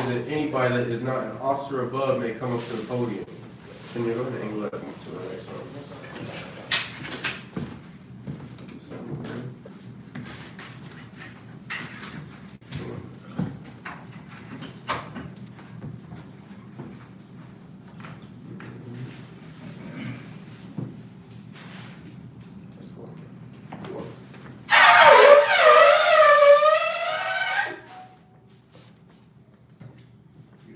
is that anybody that is not an officer above may come up to the podium. Can you go ahead and angle that to the next one?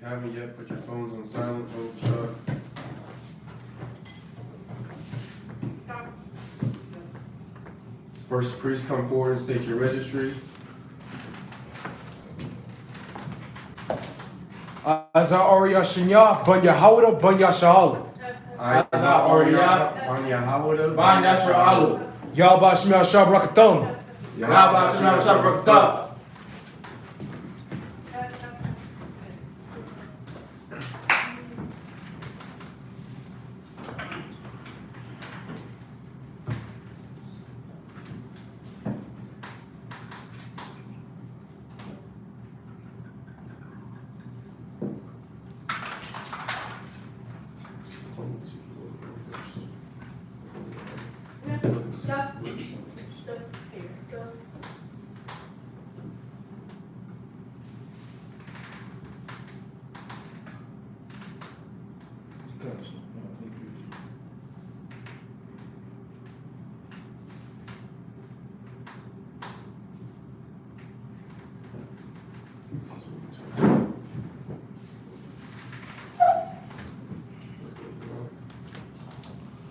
Haven't yet put your phones on silent, hold shut. First priest, come forward and state your registry. Aza Arya Shinya, Banya Hawada, Banya Shahala. I, Arya, Banya Hawada, Banya Shahala. Yaba Shmia Shabrakatam. Yaba Shmia Shabrakatam.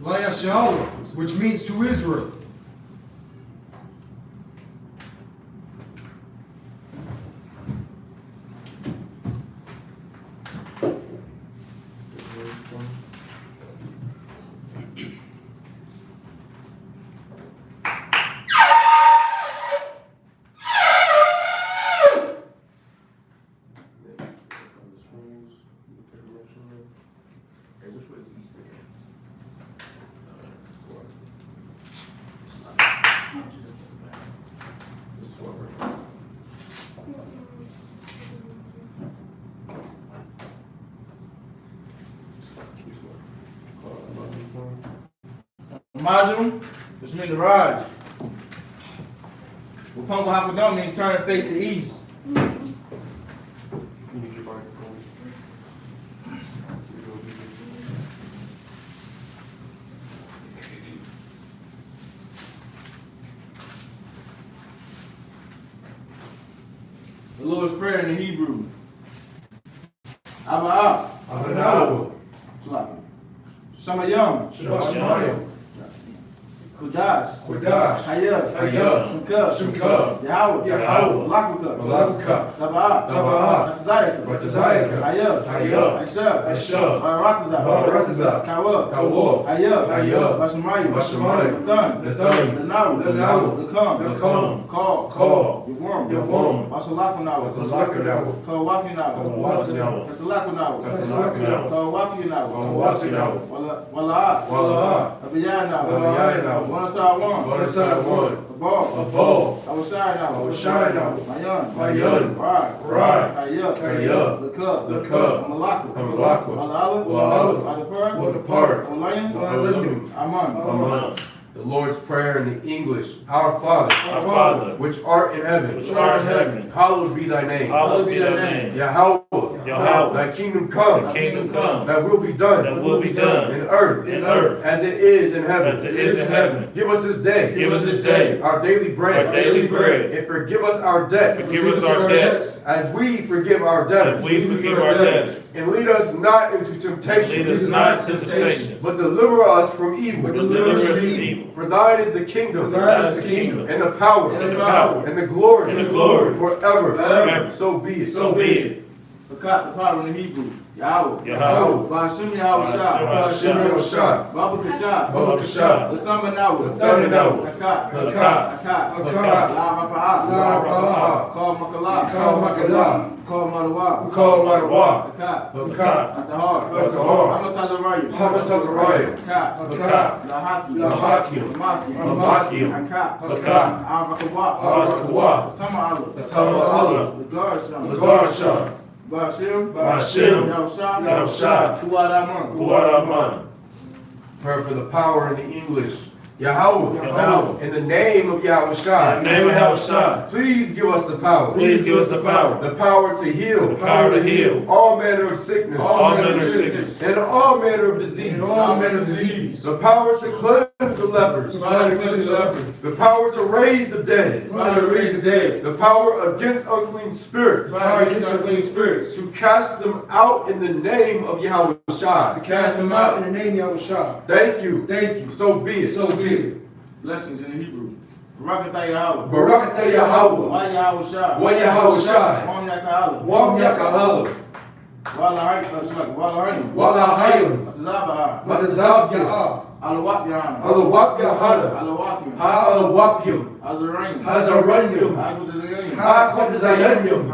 Laya Shahala, which means to Israel. Marginal, which means the rise. Wapunga Hapadam means turn and face the east. The Lord's Prayer in the Hebrew. Abba, Shamayam, Shamayam. Kudash, Hayab, Shimka, Yahweh, Malakuka, Taba'ah, Ratazayaka, Hayab, I.S.U.P.K, Ratazah, Kawa, Hayab, Bashamayim, Nathan, Lenaru, Lekam, Call, Yawarm, Bashalakanawa, Kawafinawa, Kawafinawa, Wala'ah, Abiyanawa, one side one. A ball. I was shine now. My young. Right. Hayab. The cup. Malaka. The part. Aman. The Lord's Prayer in the English. Our Father, which art in heaven, hallowed be thy name. Yahweh, thy kingdom come, that will be done, in earth, as it is in heaven. Give us this day, our daily bread, and forgive us our debts, as we forgive our debtors. And lead us not into temptation, but deliver us from evil. For thine is the kingdom, and the power, and the glory, forever. So be it. The power in the Hebrew. Yahweh. Bashim Yahweh Baba Kasha. The Thumbanawa. Hakat. La Call Makala. Call Marawa. Hakat. At the heart. Hamatazaraya. Hakat. Lahaki. Maki. Hakat. Arakawa. Tama Allah. The Garsham. Ba'ashem. Ba'ashem. Yahushua. Kuwaraman. Heard for the power in the English. Yahweh. In the name of Yahushua. Please give us the power. The power to heal. All manner of sickness. And all manner of disease. The power to cleanse the lepers. The power to raise the dead. The power against unclean spirits. To cast them out in the name of Yahushua. Thank you. So be it. Blessings in the Hebrew. Barakatah Yahweh. Barakatah Yahweh. Wa Yahushua. Wa Yahushua. Wam Yaka'ala. Wam Yaka'ala. Wala Hayim. Wala Hayim. Matazabah. Matazabah. Alawap Yahanna. Alawap Yahanna. Alawapim. Alawapim. Hazaranyim. Hazaranyim. Hakwatazayanyim.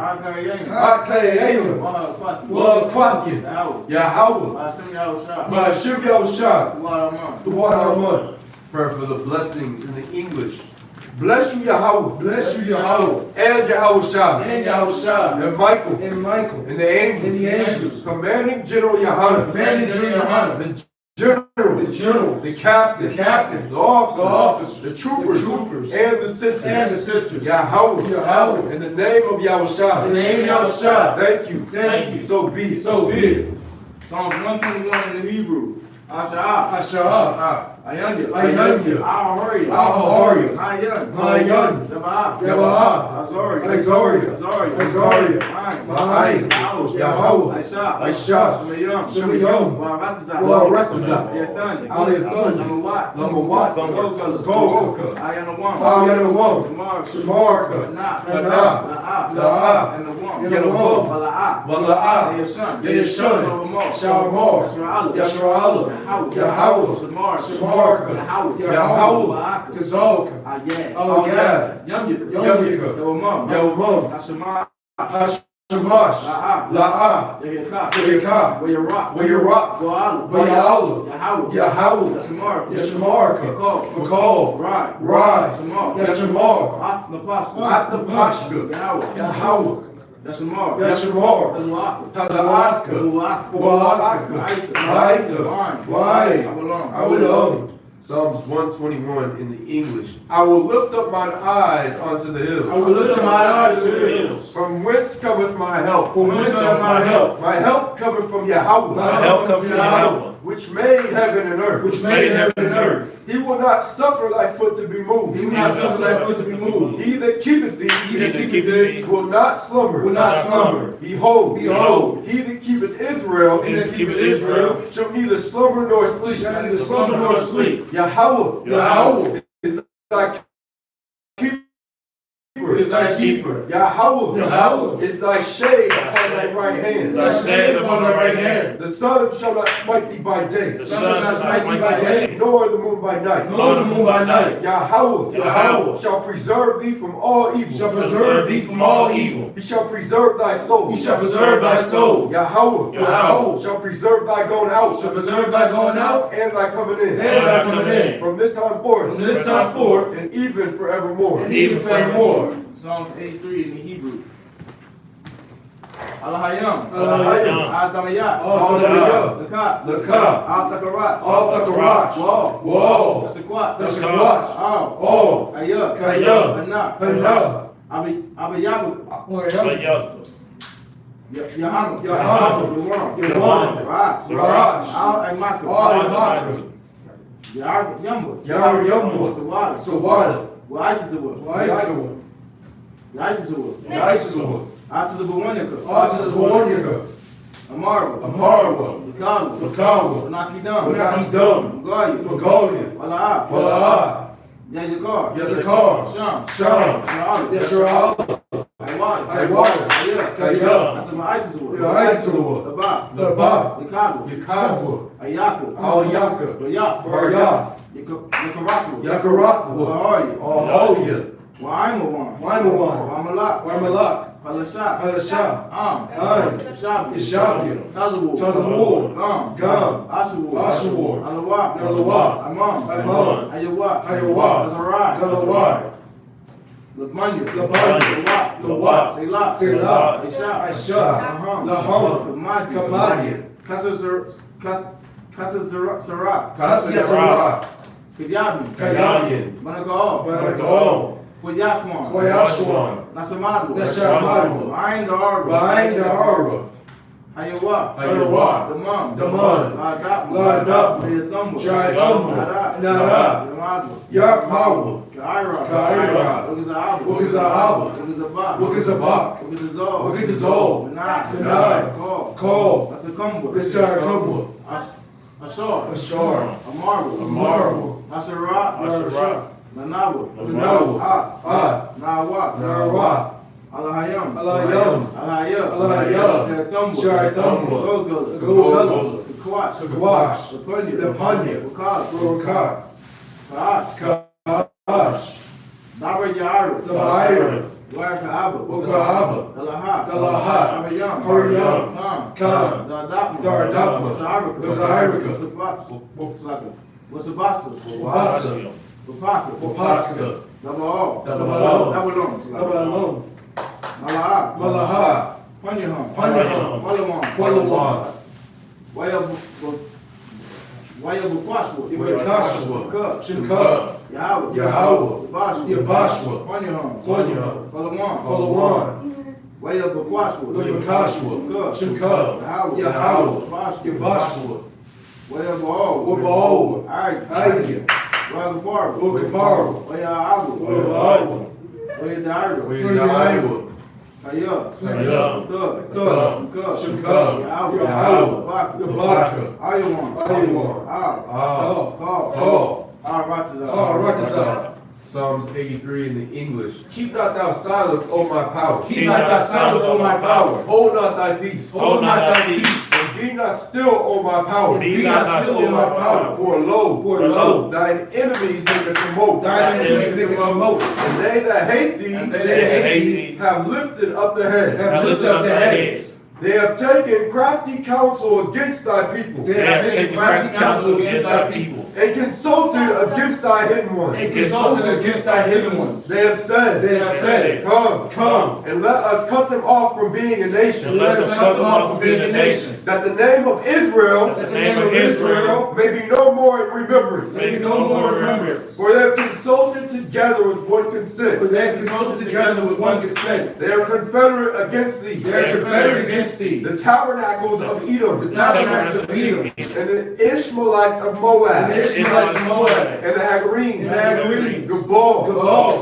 Hakayayim. Wakwatyin. Yahweh. Ba'ashem Yahushua. Kuwaraman. Prayer for the blessings in the English. Bless you, Yahweh. And Yahushua. And Michael. And the angels. Commanding General Yahanna. The generals. The captains. The officers. The troopers. And the sisters. Yahweh. In the name of Yahushua. Thank you. So be it. Psalms 121 in the Hebrew. Asha'ah. Ayanya. Ahoria. Mayan. Yaba'ah. Azoria. Ma'ayin. Yahweh. Aisha. Shemayom. Wa'aratazah. Aliyathan. Lamawat. Goka. Ayanawam. Shamarka. Hana. La'ah. Yanawam. Bala'ah. Yashan. Shalmar. Yashra'ala. Yahweh. Shamarka. Yahweh. Kazalka. Ayad. Yamyika. Yawamam. Hashamash. La'ah. Yahika. Wayarak. Waya'ala. Yahweh. Yashamarka. Makal. Rai. Yashamar. Atnapashka. Yahweh. Yashamar. Tazalaka. Wa'aka. Awalam. Psalms 121 in the English. I will lift up mine eyes unto the hills. From whence cometh my help? My help cometh from Yahweh. Which made heaven and earth. He will not suffer thy foot to be moved. He that keepeth thee will not slumber. Behold, he that keepeth Israel shall neither slumber nor sleep. Yahweh is thy keeper. Yahweh is thy shade upon thy right hand. The sun shall not smite thee by day. Nor the moon by night. Yahweh shall preserve thee from all evil. He shall preserve thy soul. Yahweh shall preserve thy going out. And thy coming in. From this time forth. And even forevermore. Psalms 83 in the Hebrew. Alahayam. Adamayat. Lakab. Al-Takarat. Wall. That's All. Kaya. Hana. Abayabu. Yahanna. Yawan. Raj. Al-Maka. Yamba. Sawada. Wa'aitazawah. Atazabawanyaka. Amarwa. Lakawa. Nakidam. Magalia. Wala'ah. Yazakar. Sham. Yashra'ala. Iwada. Kaya. Aitazawah. Laba. Yakadwa. Ayaka. Baryath. Yakaraka. Ahoya. Waimawan. Wamalak. Palasha. Ishabia. Tazawur. Gam. Ashawur. Alawah. Amam. Ayawa. Zalawai. Lamanya. Lamanya. Lawat. Selah. Selah. I.S.U.P.K. I.S.U.P.K. Laham. Kamadian. Kasazara. Kayabi. Managaol. Koyashwan. Nasamadwa. Ain Dara. Hayawa. Daman. Ladap. Jayum. Nara. Yakmawa. Kaira. Wugizahaba. Wugizabak. Wugizol. Benai. Call. Bisarakumwa. Ashar. Amarwa. Nasara. Manawa. Nawa. Alahayam. Sharitumwa. Gulgul. Gwash. The Punya. Rokar. Kash. Dabayara. The Byron. Wakahaba. Wakahaba. Dalahat. Haryam. Khan. Dardapma. Basarika. Wasabasa. Wapaka. Dabao. Dabalom. Malaha. Panyaham. Kwalawan. Wayabukwashwa. Iwakashwa. Shimka. Yahweh. Yabashwa. Kwanya. Kwalawan. Wayabukwashwa. Iwakashwa. Shimka. Yahweh. Yabashwa. Wayabuo. Aidia. Wagaparu. Ukaparu. Wayaabu. Wayadairu. Kaya. Shimka. Yahweh. Yabaka. Ayawan. Call. Ratazah. Psalms 83 in the English. Keep not thou silence, O my power. Keep not thy silence, O my power. Hold not thy peace. Hold not thy peace. And be not still, O my power. Be not still, O my power. For lo, thine enemies make a tumult. Thine enemies make a tumult. And they that hate thee, have lifted up the head. Have lifted up their heads. They have taken crafty counsel against thy people. They have taken crafty counsel against thy people. And consulted against thy hidden ones. And consulted against thy hidden ones. They have said, Come, and let us cut them off from being a nation. Let us cut them off from being a nation. That the name of Israel, may be no more in remembrance. May be no more remembrance. For they have consulted together with one consent. For they have consulted together with one consent. They are confederate against thee. They are confederate against thee. The tabernacles of Edom. The tabernacles of Edom. And the Ishmaelites of Moab. And the Ishmaelites of Moab. And the Hagarenes. And the Hagarenes. Gebal.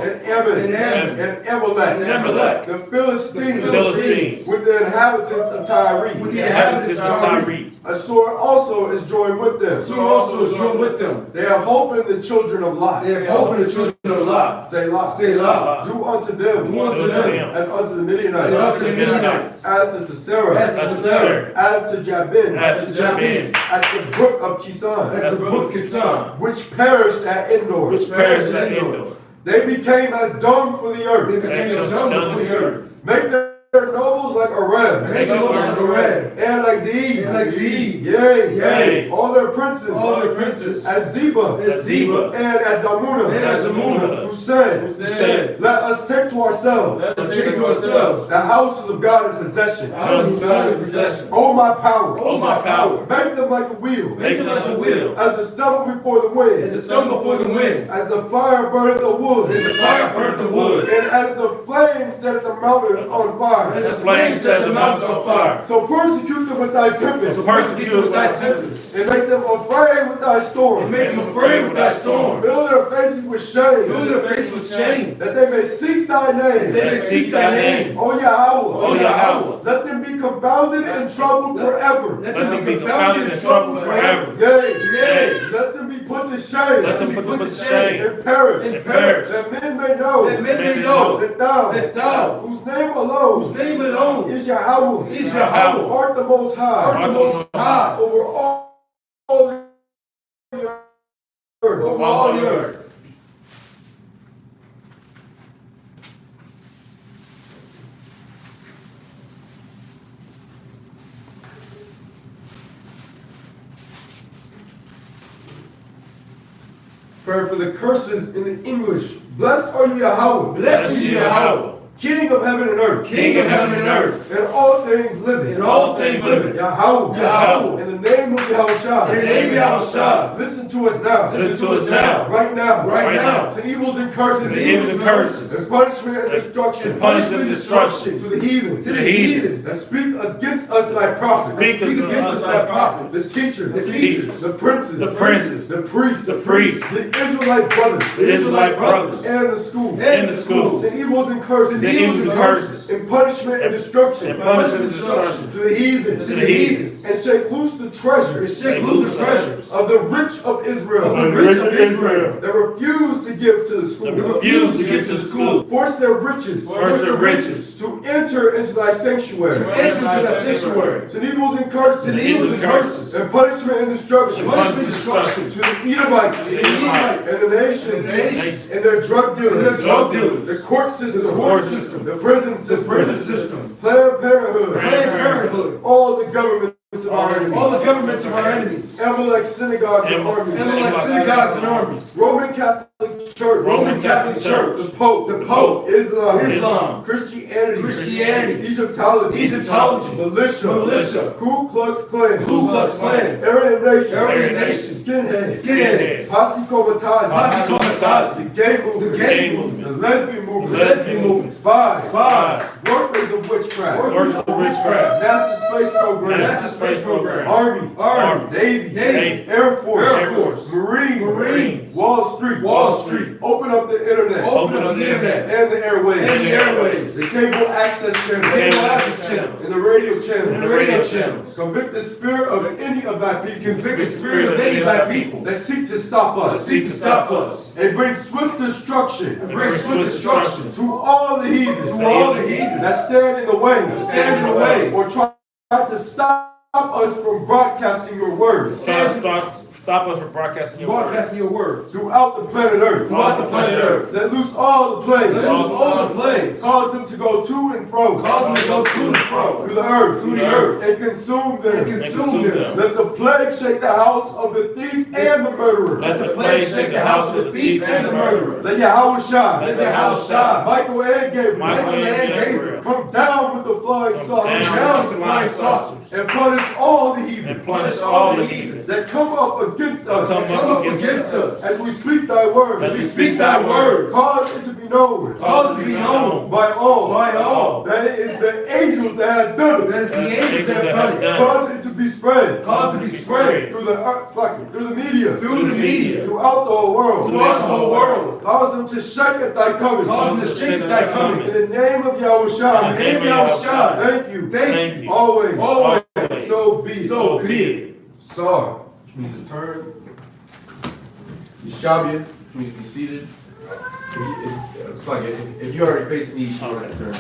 And Ammon. And Ammon. And Amalek. And Amalek. The Philistines. Philistines. With the inhabitants of Tyre. With the inhabitants of Tyre. A sword also is joined with them. Sword also is joined with them. They have hope in the children of Lot. They have hope in the children of Lot. Selah. Selah. Do unto them. Do unto them. As unto the Midianites. As unto the Midianites. As to Sisera. As to Sisera. As to Jabin. As to Jabin. At the brook of Kisan. At the brook Kisan. Which perished at Endor. Which perished at Endor. They became as dung for the earth. They became as dung for the earth. Make their nobles like Arab. Make their nobles like Arab. And like Zeeb. And like Zeeb. Yea. All their princes. As Zeba. And as Zalmunna. Who said, Let us take to ourselves. The houses of God in possession. O my power. Make them like a wheel. As the stubble before the wind. As the fire burneth the wood. And as the flame set the mountains on fire. So persecute them with thy tempest. And make them afraid with thy storm. Fill their faces with shame. That they may seek thy name. O Yahweh. Let them be confounded and troubled forever. Yea. Let them be put to shame. And perish. That men may know that thou, whose name alone is Yahweh, art the most high, over all the earth. Prayer for the curses in the English Blessed are you, Yahweh. Blessed are you, Yahweh. King of heaven and earth. King of heaven and earth. And all things living. And all things living. Yahweh. Yahweh. In the name of Yahushua. In the name of Yahushua. Listen to us now. Listen to us now. Right now. Right now. To evils and curses. To evils and curses. And punishment and destruction. And punishment and destruction. To the heathen. To the heathens. That speak against us like prophets. Speak against us like prophets. The teachers. The teachers. The princes. The princes. The priests. The priests. The Israelite brothers. The Israelite brothers. And the schools. And the schools. And evils and curses. And evils and curses. And punishment and destruction. And punishment and destruction. To the heathen. To the heathens. And shake loose the treasures. And shake loose the treasures. Of the rich of Israel. Of the rich of Israel. That refuse to give to the school. That refuse to give to the school. Force their riches. Force their riches. To enter into thy sanctuary. To enter into thy sanctuary. To evils and curses. To evils and curses. And punishment and destruction. And punishment and destruction. To the Edomites. To the Edomites. And the nations. And their drug dealers. And their drug dealers. The court system. The court system. The prison system. The prison system. Planned Parenthood. Planned Parenthood. All the governments of our enemies. All the governments of our enemies. Amalek synagogues and armies. Amalek synagogues and armies. Roman Catholic Church. Roman Catholic Church. The Pope. The Pope. Islam. Christianity. Egyptology. Militia. Ku Klux Klan. Aryan Nation. Skinheads. Posse Comitazi. The gay movement. The lesbian movement. Spies. Workers of witchcraft. NASA space program. Army. Navy. Air Force. Marines. Wall Street. Open up the internet. And the airwaves. The cable access channels. And the radio channels. Convict the spirit of any of thy people. That seek to stop us. And bring swift destruction. To all the heathens. That stand in the way. Or try to stop us from broadcasting your word. Stop us from broadcasting your word. Throughout the planet Earth. That loose all the plagues. Cause them to go to and fro. Through the earth. And consume them. Let the plague shake the house of the thief and the murderer. Let Yahushua. Michael and Gabriel. Come down with the flying saucers. And punish all the heathens. That come up against us. As we speak thy word. Cause it to be known. By all. That it is the angels that have done it. Cause it to be spread. Through the earth, through the media. Throughout the whole world. Cause them to shake at thy coming. In the name of Yahushua. Thank you. Always. So be it. Sar, which means to turn. Yishabia, which means to be seated. It's like if you already facing me, you should already turn.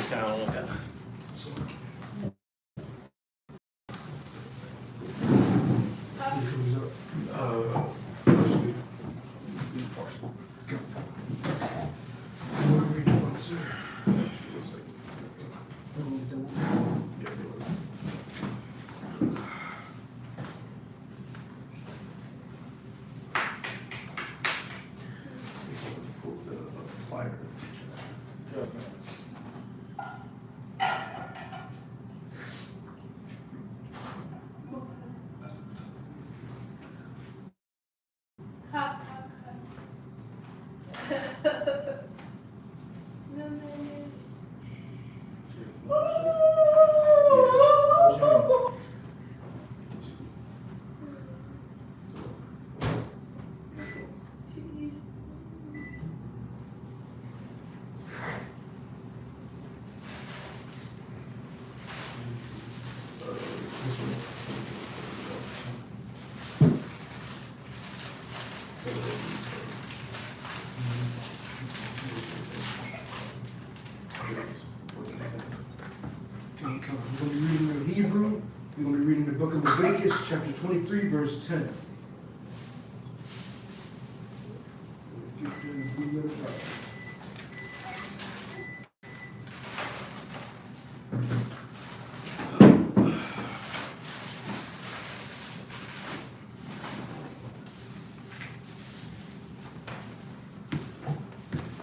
We're going to be reading in Hebrew. We're going to be reading the book of Leviticus, chapter 23, verse 10.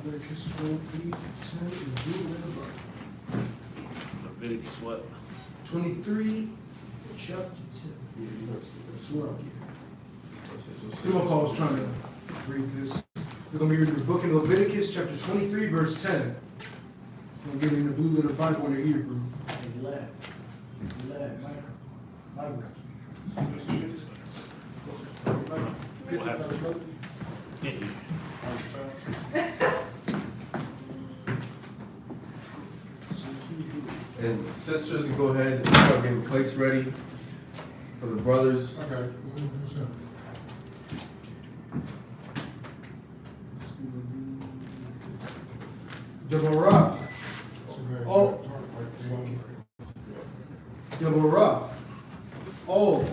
Leviticus Leviticus 23, 10, and blue letter Bible. Leviticus what? 23, chapter 10. That's where I'll get. Some of us trying to read this. We're going to be reading the book in Leviticus, chapter 23, verse 10. We'll get in the blue letter Bible in the Hebrew. What happened? And sisters, can go ahead and start getting plates ready for the brothers. Okay. Deborah. Oh. Deborah. Oh.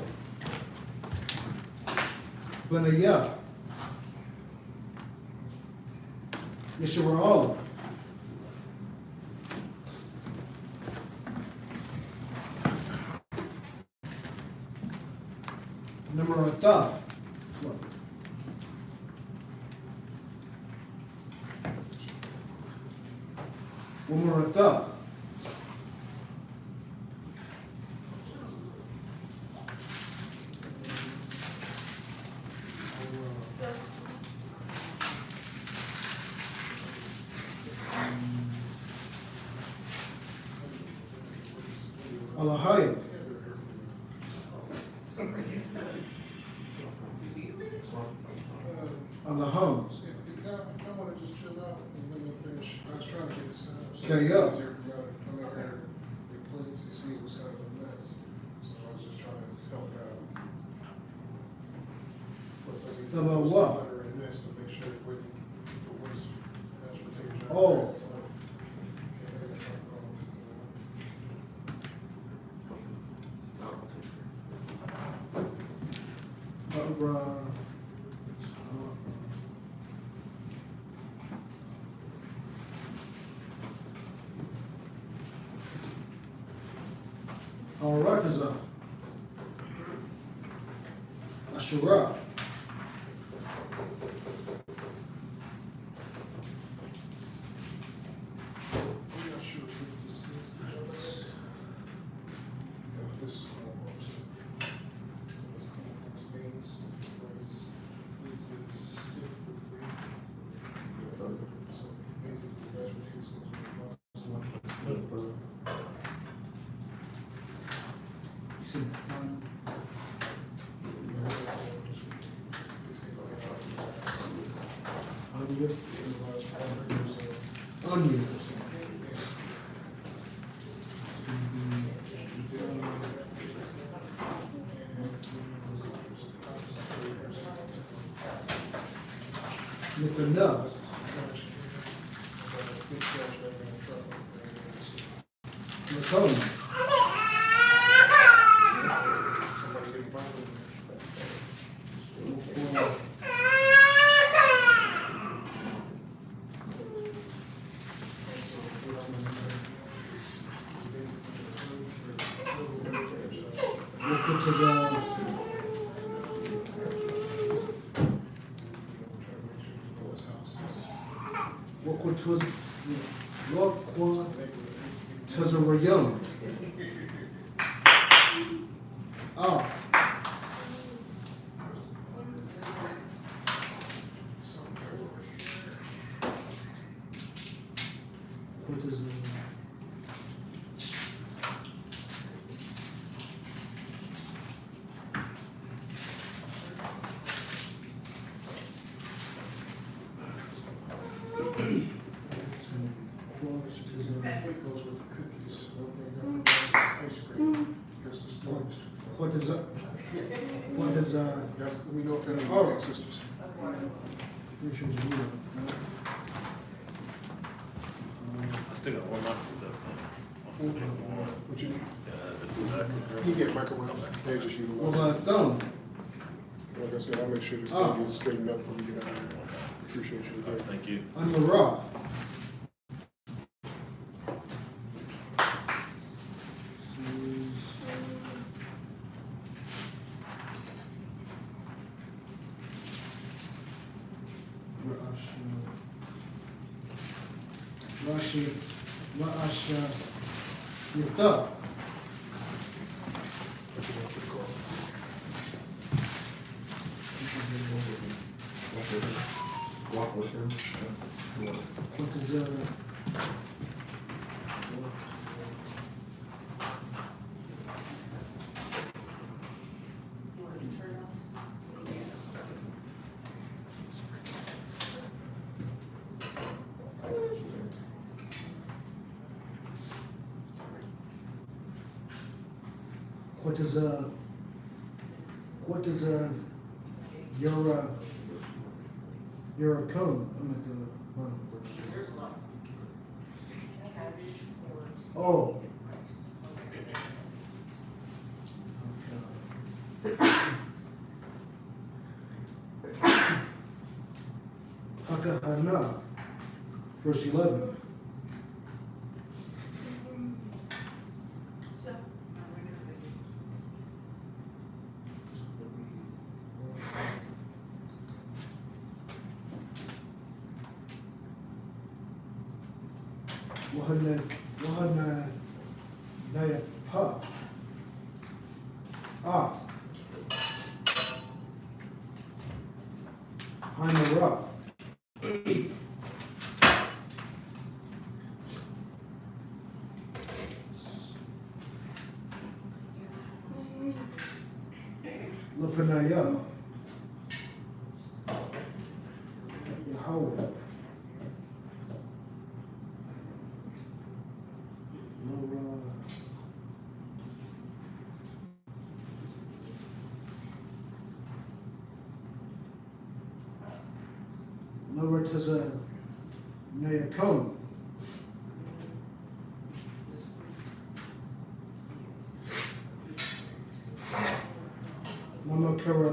Benaiah. Yeshua. Namarata. Namarata. Alahayim. Alaham. If y'all want to just chill out and let me finish, I was trying to get it set up. So Okay, it's yeah. easier for y'all to come in here, get plates, you see it was kind of a mess. So I was just trying to help out. Plus, I need to About post what? a letter in this to make sure it wouldn't, the waste transportation. Oh. Arakaza. Ashura. I'm not sure what this is. Yeah, this is compost. This compost beans, rice. This is stick with free. So basically, the mashed potatoes goes with the pasta. You said, onion. With the nuts. The cone. Young. Oh. What is it? What is that? What is Let me know if any Oh. of these sisters. Which is you? I still got warm my food up. What you need? The food that I cooked You earlier. get microwave. They just What utilize. about thumb? Like I said, I'll make sure this Oh. thing gets straightened up before we get out of here. Appreciate you again. Thank you. On the rock. Yuta. Walk with him. What is your code? I'm at the bottom first. Oh. HaKahana, verse 11. Wahanna Nayapa. Hainara. Lapanaya. Yahweh. Lower Taza Nayakom. Mamakara.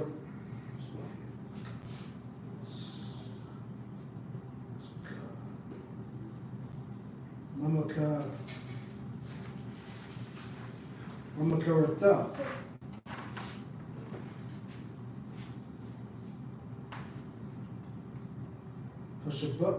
Mamakarata. Hashaba.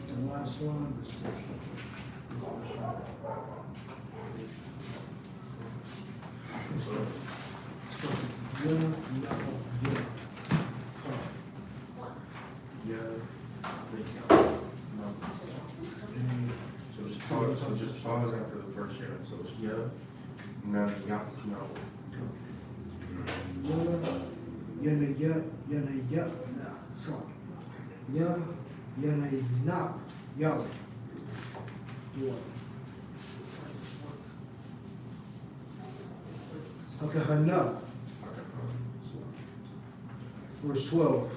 The last one, this portion. So just pause after the first year. So it's no. Yahweh. HaKahana. Verse 12.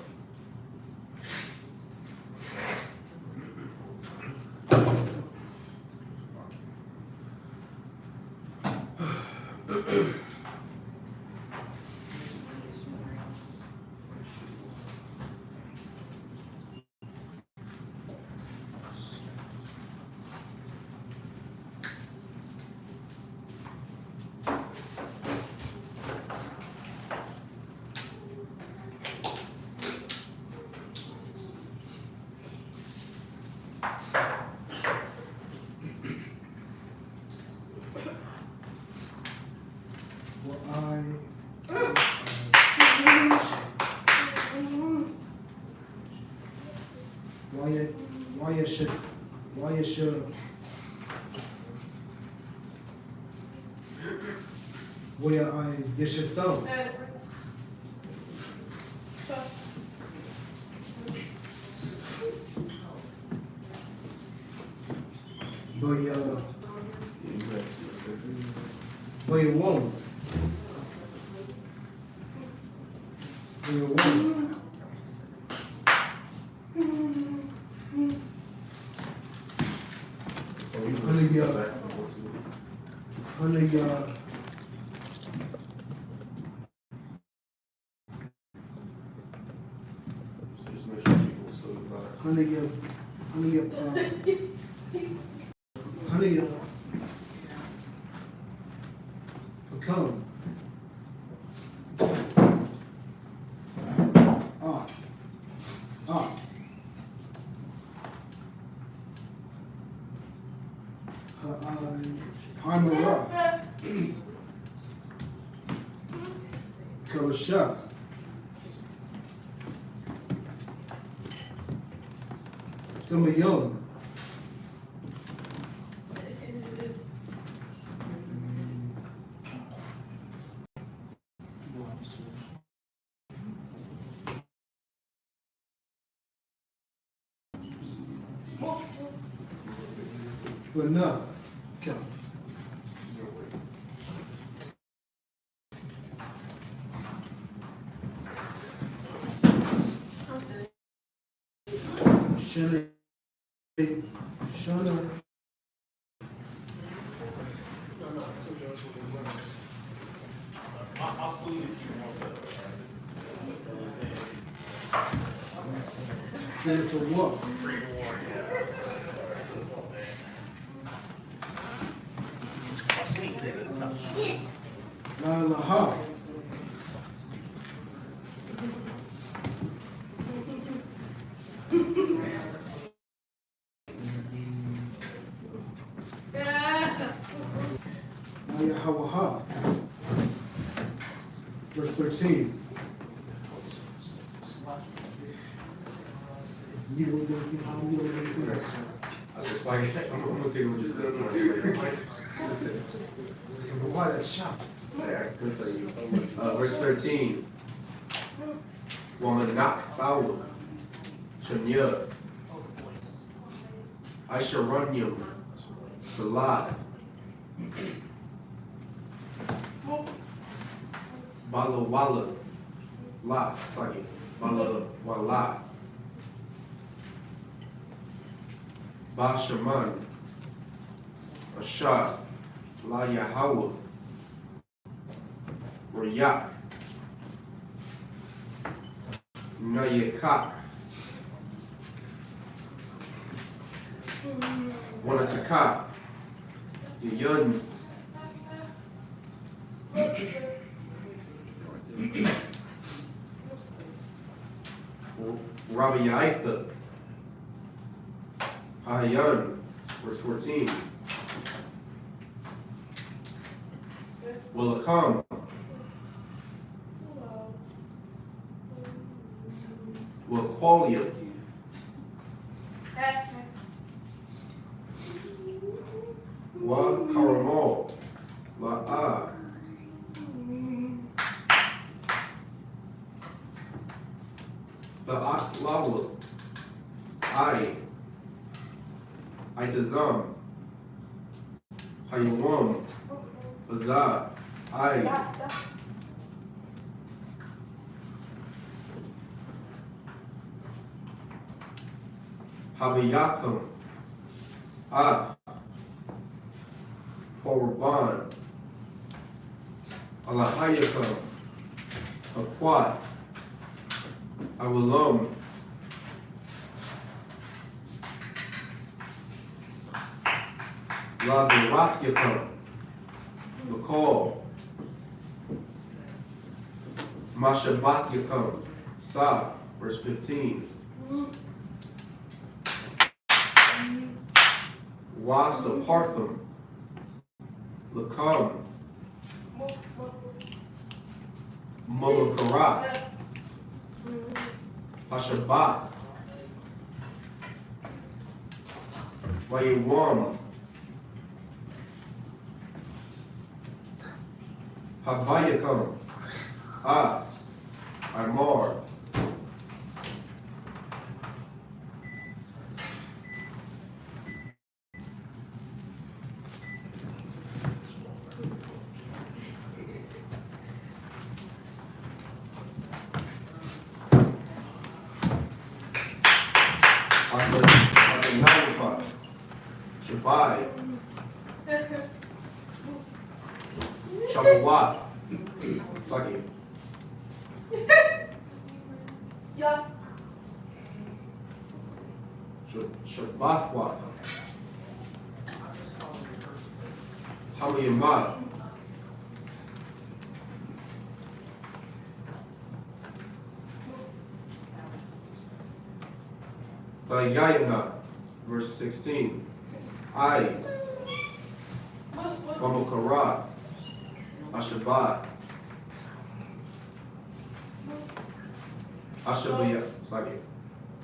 Where I Yeshithon. But it won't. Just make sure people still become. Hamara. Karasha. Yamayom. But no. Come. Shana. Shana. Shana for what? La ilaha. La Yahawaha. Verse 13. I just like, I'm gonna take what you said. Why that shot? Yeah, I can tell you. Verse 13. Wamanak Fowl. Shanya. Aisharanyam. Salat. Bala Wala. La. Sorry. Bala Wala. Bashaman. Ashah. La Yahweh. Rayak. Nayakak. Wanasaka. Yun. Rabiaitha. Hayan. Verse 14. Willakam. Waqualia. Wa Karamal. La'a. The Aklawa. Itazam. Hayawam. Bazar. Haviyakam. Korban. Alahayakam. Akwat. Awalam. La Barakyakam. McCall. Mashabat Yakam. Sa. Verse 15. Wasapartham. Lakam. Mulakarat. Hashabat. Wayawam. Habayakam. Amar. Shabbat. I. Shabbat. Second. Yeah. Shabbat. Hamiyamah. Yahannah, verse 16. I. Mamukara. Ashabat.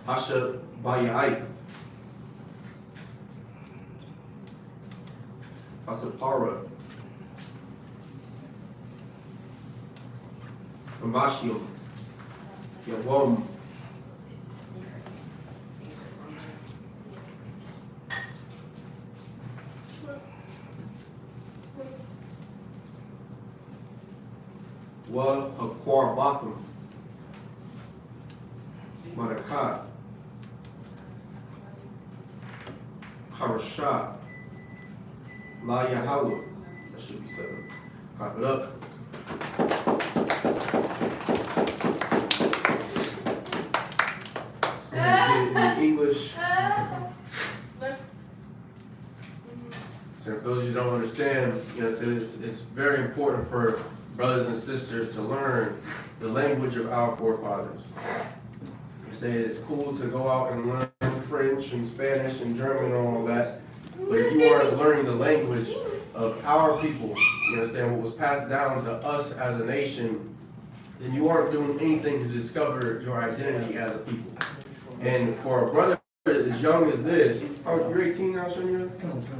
Ashabayai. Asapara. Amashium. Yawam. Wa Hakwar Bakum. Madakat. Harashah. La Yahweh. That should be 7. Cop it up. Let's go ahead and get it in English. So for those of you who don't understand, it's very important for brothers and sisters to learn the language of our forefathers. They say it's cool to go out and learn French and Spanish and German and all that, but if you aren't learning the language of our people, you understand what was passed down to us as a nation, then you aren't doing anything to discover your identity as a people. And for a brother as young as this, you're 18 now, Sonia? You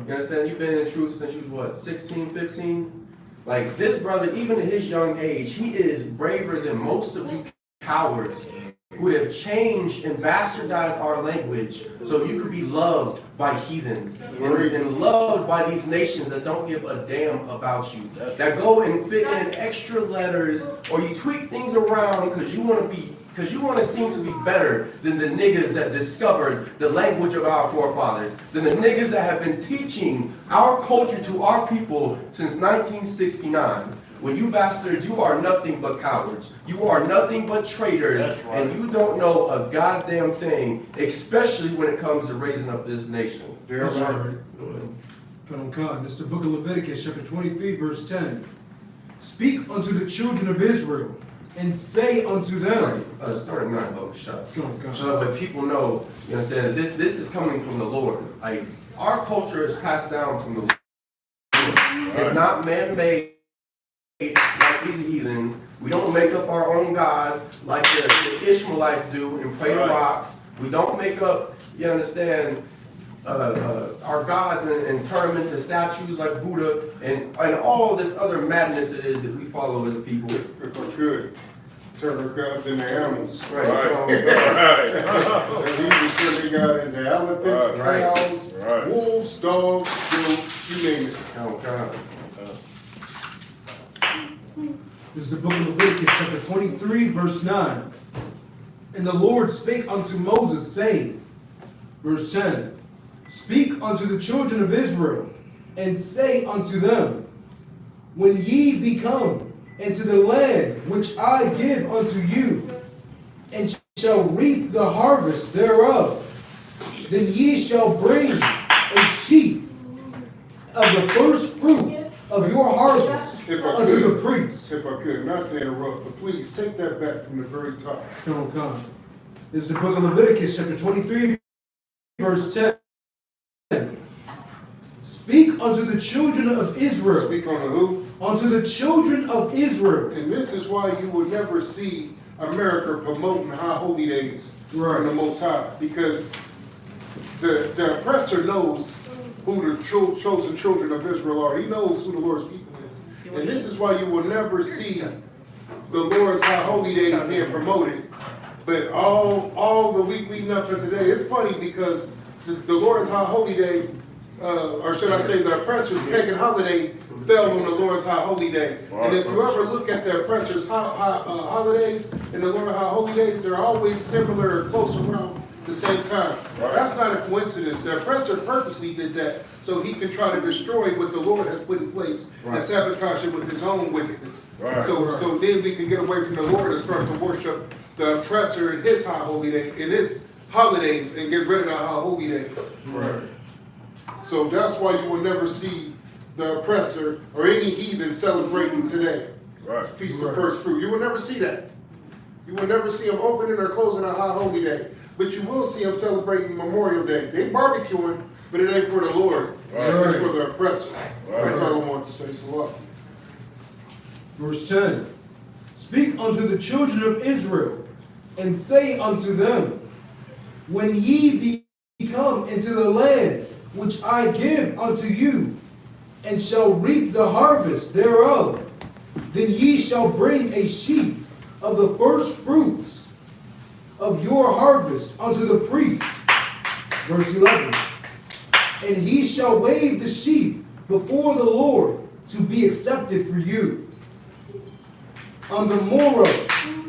understand? You've been in the truth since you was what, 16, 15? Like this brother, even at his young age, he is braver than most of you cowards who have changed and bastardized our language so you could be loved by heathens and loved by these nations that don't give a damn about you, that go and fit in extra letters, or you tweak things around because you want to seem to be better than the niggas that discovered the language of our forefathers, than the niggas that have been teaching our culture to our people since 1969. When you bastards, you are nothing but cowards. You are nothing but traitors, right. And you don't know a goddamn thing, especially when it comes to raising up this nation. That's right. Come. It's the book of Leviticus, chapter 23, verse 10. Speak unto the children of Israel, and say unto them. Starting 9, but shut up. Come. So that people know, you understand, that this is coming from the Lord. Like, our culture is passed down from the Lord. It's not man-made. Like these heathens, we don't make up our own gods like the Ishmaelites do and pray to rocks. We don't make up, you understand, our gods and tournaments and statues like Buddha and all this other madness it is that we follow as a people. If I could, turn our gods into animals. Right. And even turn their God into elephants, cows, wolves, dogs, goats, you name it. Oh, God. This is the book of Leviticus, chapter 23, verse 9. And the Lord spake unto Moses, saying, verse 10, Speak unto the children of Israel, and say unto them, When ye be come into the land which I give unto you, and shall reap the harvest thereof, then ye shall bring a sheaf of the first fruit of your harvest unto the priest. If I could, not to interrupt, but please take that back from the very top. Come. This is the book of Leviticus, chapter 23, verse 10. Speak unto the children of Israel. Speak unto who? Unto the children of Israel. And this is why you will never see America promoting high holy days from the Most High, because the oppressor knows who the chosen children of Israel are. He knows who the Lord's people is. And this is why you will never see the Lord's high holy days being promoted. But all the week leading up to today, it's funny because the Lord's high holy day, or should I say the oppressor's pagan holiday, fell on the Lord's high holy day. And if you ever look at the oppressor's holidays and the Lord's high holy days, they're always similar or close around the same time. That's not a coincidence. The oppressor purposely did that so he can try to destroy what the Lord has put in place and sabotage it with his own wickedness. So then we can get away from the Lord and start to worship the oppressor in his high holy day, in his holidays, and get rid of our high holy days. So that's why you will never see the oppressor or any heathen celebrating today. Feast of first fruit. You will never see that. You will never see them opening or closing a high holy day. But you will see them celebrating Memorial Day. They barbecuing, but it ain't for the Lord. It's for the oppressor. That's all I want to say. So Verse 10. Speak unto the children of Israel, and say unto them, when ye be come into the land which I give unto you, and shall reap the harvest thereof, then ye shall bring a sheaf of the first fruits of your harvest unto the priest. Verse 11. And he shall wave the sheaf before the Lord to be accepted for you. On the morrow,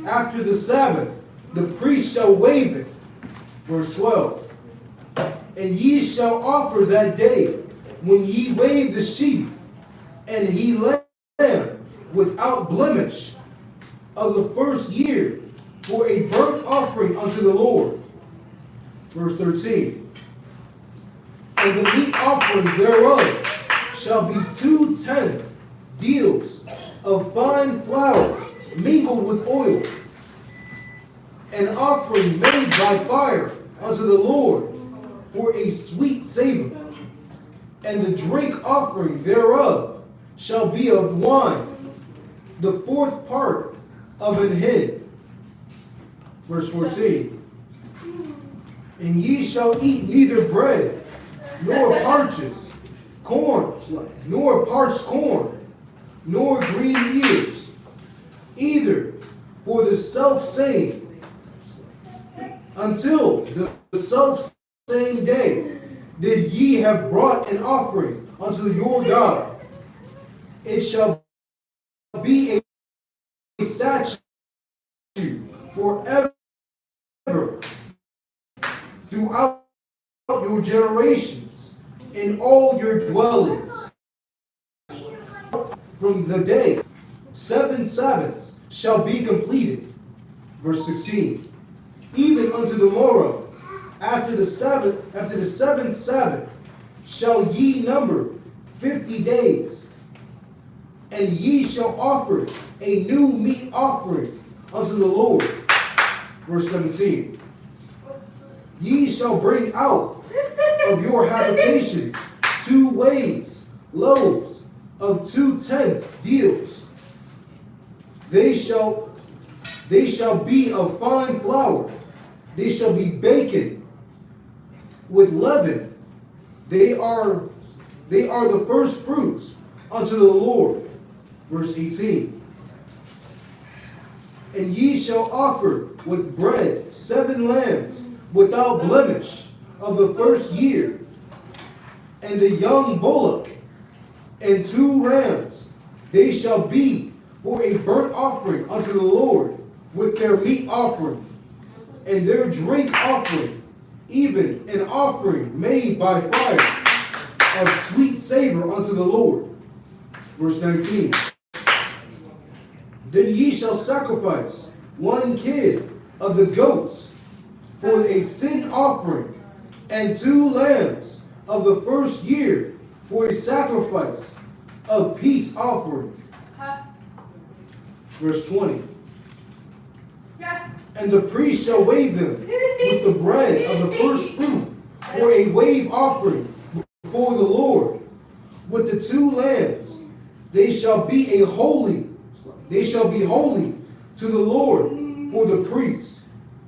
after the Sabbath, the priest shall wave it. Verse 12. And ye shall offer that day, when ye wave the sheaf, and he lamb without blemish of the first year, for a burnt offering unto the Lord. Verse 13. And the meat offering thereof shall be 2 deals of fine flour mingled with oil, an offering made by fire unto the Lord for a sweet savor. And the drink offering thereof shall be of wine, the 4th part of an hin. Verse 14. And ye shall eat neither bread, nor parches, corn, nor parched corn, nor green ears, either for the selfsame, until the selfsame day did ye have brought an offering unto your God. It shall be a statute forever throughout your generations in all your dwellings. From the day 7 Sabbaths shall be completed. Verse 16. Even unto the morrow, after the 7th Sabbath, shall ye number 50 days. And ye shall offer a new meat offering unto the Lord. Verse 17. Ye shall bring out of your habitations 2 waves, loaves of 2 deals. They shall be of fine flour. They shall be baken with leaven. They are the first fruits unto the Lord. Verse 18. And ye shall offer with bread 7 lambs without blemish of the first year, and the young bullock, and 2 rams. They shall be for a burnt offering unto the Lord, with their meat offering, and their drink offering, even an offering made by fire of sweet savor unto the Lord. Verse 19. Then ye shall sacrifice 1 kid of the goats for a sin offering, and 2 lambs of the first year for a sacrifice of peace offering. Verse 20. And the priest shall wave them with the bread of the first fruit for a wave offering before the Lord. With the 2 lambs, they shall be holy to the Lord for the priest.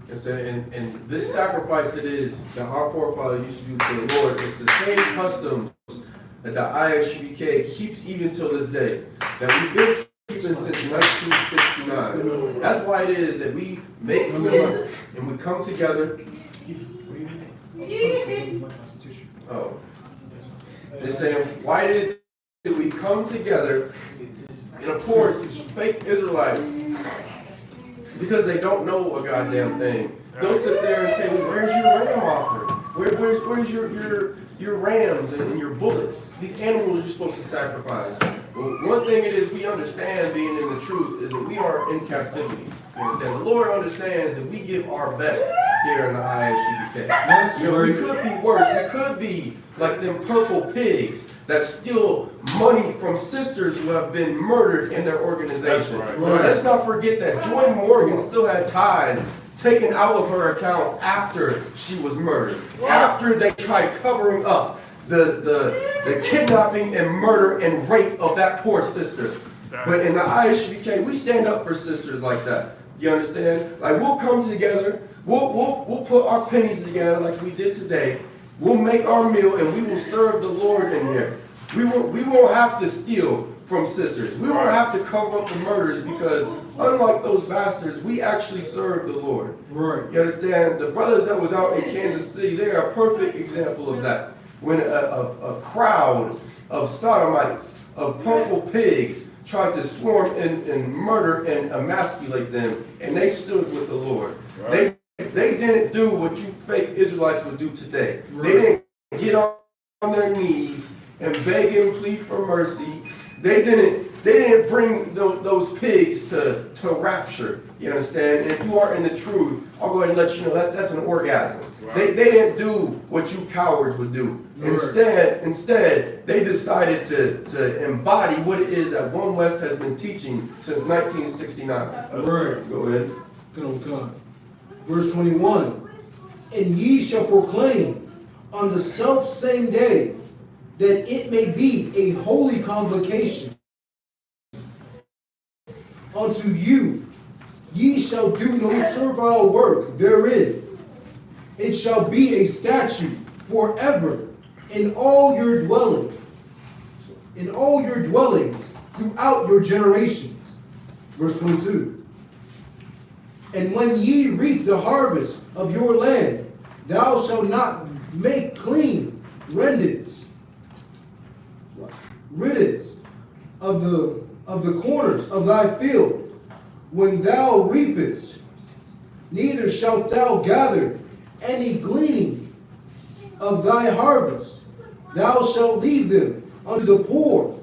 And this sacrifice it is that our forefathers used to do to the Lord. It's the same customs that the I.S.U.P.K keeps even till this day. That we've been keeping since 1969. That's why it is that we make food and we come together. Oh. They're saying why it is that we come together, and of course, fake Israelites, because they don't know a goddamn thing. they'll sit there and say, well, where's your ram offering? Where's your rams and your bullocks? These animals you're supposed to sacrifice. Well, one thing it is we understand being in the truth is that we are in captivity. You understand? The Lord understands that we give our best here in the I.S.U.P.K. You know, we could be worse. We could be like them purple pigs that steal money from sisters who have been murdered in their organization. Right. Let's not forget that Joy Morgan still had tithes taken out of her account after she was murdered, after they tried covering up the kidnapping and murder and rape of that poor sister. But in the I.S.U.P.K, we stand up for sisters like that. You understand? Like, we'll come together, we'll put our pennies together like we did today. We'll make our meal and we will serve the Lord in here. We won't have to steal from sisters. We won't have to cover up the murders because unlike those bastards, we actually serve the Lord. Right. You understand? The brothers that was out in Kansas City, they are a perfect example of that. When a crowd of sodomites, of purple pigs, tried to swarm and murder and emasculate them, and they stood with the Lord. Right. They didn't do what you fake Israelites would do today. Right. They didn't get on their knees and beg and plead for mercy. They didn't bring those pigs to rapture. You understand? And if you are in the truth, I'll go ahead and let you know that's an orgasm. Right. They didn't do what you cowards would do. Right. Instead, they decided to embody what it is that One West has been teaching since 1969. Right. Go ahead. Come. Verse 21. And ye shall proclaim on the self same day that it may be a holy convocation unto you. Ye shall do no servile work therein. It shall be a statute forever in all your dwellings, throughout your generations. Verse 22. And when ye reap the harvest of your land, thou shalt not make clean riddance of the corners of thy field when thou reapest, neither shalt thou gather any gleaning of thy harvest. Thou shalt leave them unto the poor.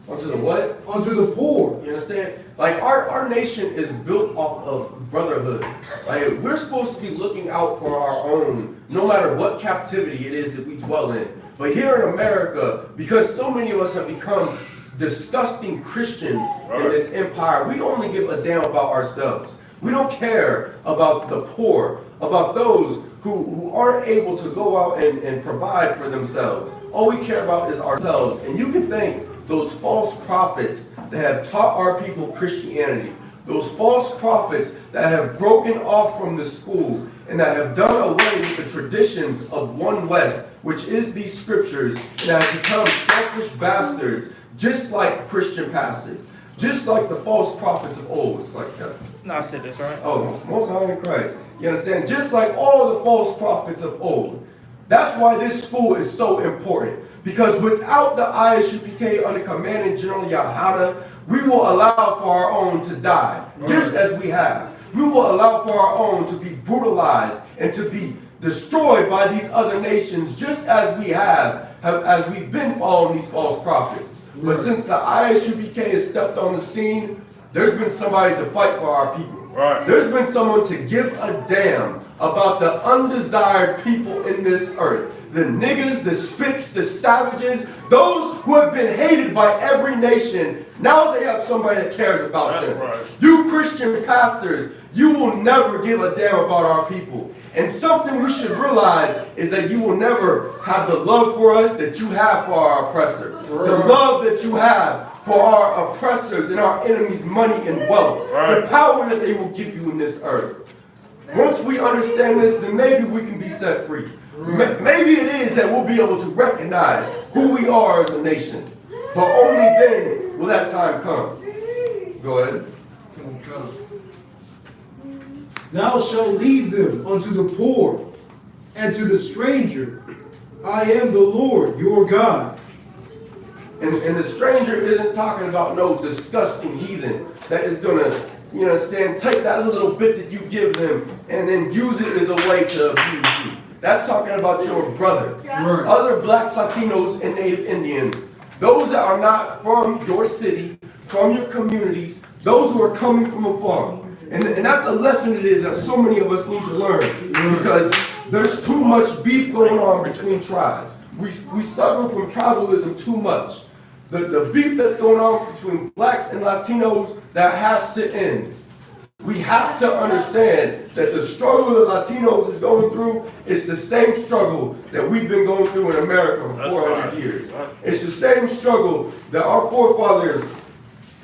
Unto the what? Unto the poor. You understand? Like our nation is built off of brotherhood. Like we're supposed to be looking out for our own, no matter what captivity it is that we dwell in. But here in America, because so many of us have become disgusting Christians in this empire, we only give a damn about ourselves. We don't care about the poor, about those who aren't able to go out and provide for themselves. All we care about is ourselves. And you can thank those false prophets that have taught our people Christianity, those false prophets that have broken off from the school and that have done away with the traditions of One West, which is these scriptures, and that have become selfish bastards, just like Christian pastors, just like the false prophets of old. It's like that. No, I said this right. Oh, most high in Christ. You understand? Just like all the false prophets of old. That's why this school is so important. Because without the I.S.U.P.K under commanding General Yahanna, we will allow for our own to die, just as we have. We will allow for our own to be brutalized and to be destroyed by these other nations, just as we have as we've been following these false prophets. But since the I.S.U.P.K has stepped on the scene, there's been somebody to fight for our people. Right. There's been someone to give a damn about the undesired people in this earth. The niggas, the spicks, the savages, those who have been hated by every nation, now they have somebody that cares about them. Right. You Christian pastors, you will never give a damn about our people. And something we should realize is that you will never have the love for us that you have for our oppressor. Right. The love that you have for our oppressors and our enemies' money and wealth. Right. The power that they will give you in this earth. Once we understand this, then maybe we can be set free. Maybe it is that we'll be able to recognize who we are as a nation. But only then will that time come. Go ahead. Come. Thou shalt leave them unto the poor and to the stranger. I am the Lord your God. And the stranger isn't talking about no disgusting heathen that is going to you understand, take that little bit that you give them and then use it as a way to abuse you. That's talking about your brother. Right. Other blacks, Latinos, and Native Indians, those that are not from your city, from your communities, those who are coming from afar. And that's a lesson it is that so many of us need to learn, because there's too much beef going on between tribes. We suffer from tribalism too much. The beef that's going on between blacks and Latinos, that has to end. We have to understand that the struggle that Latinos is going through is the same struggle that we've been going through in America for 400 years. It's the same struggle that our forefathers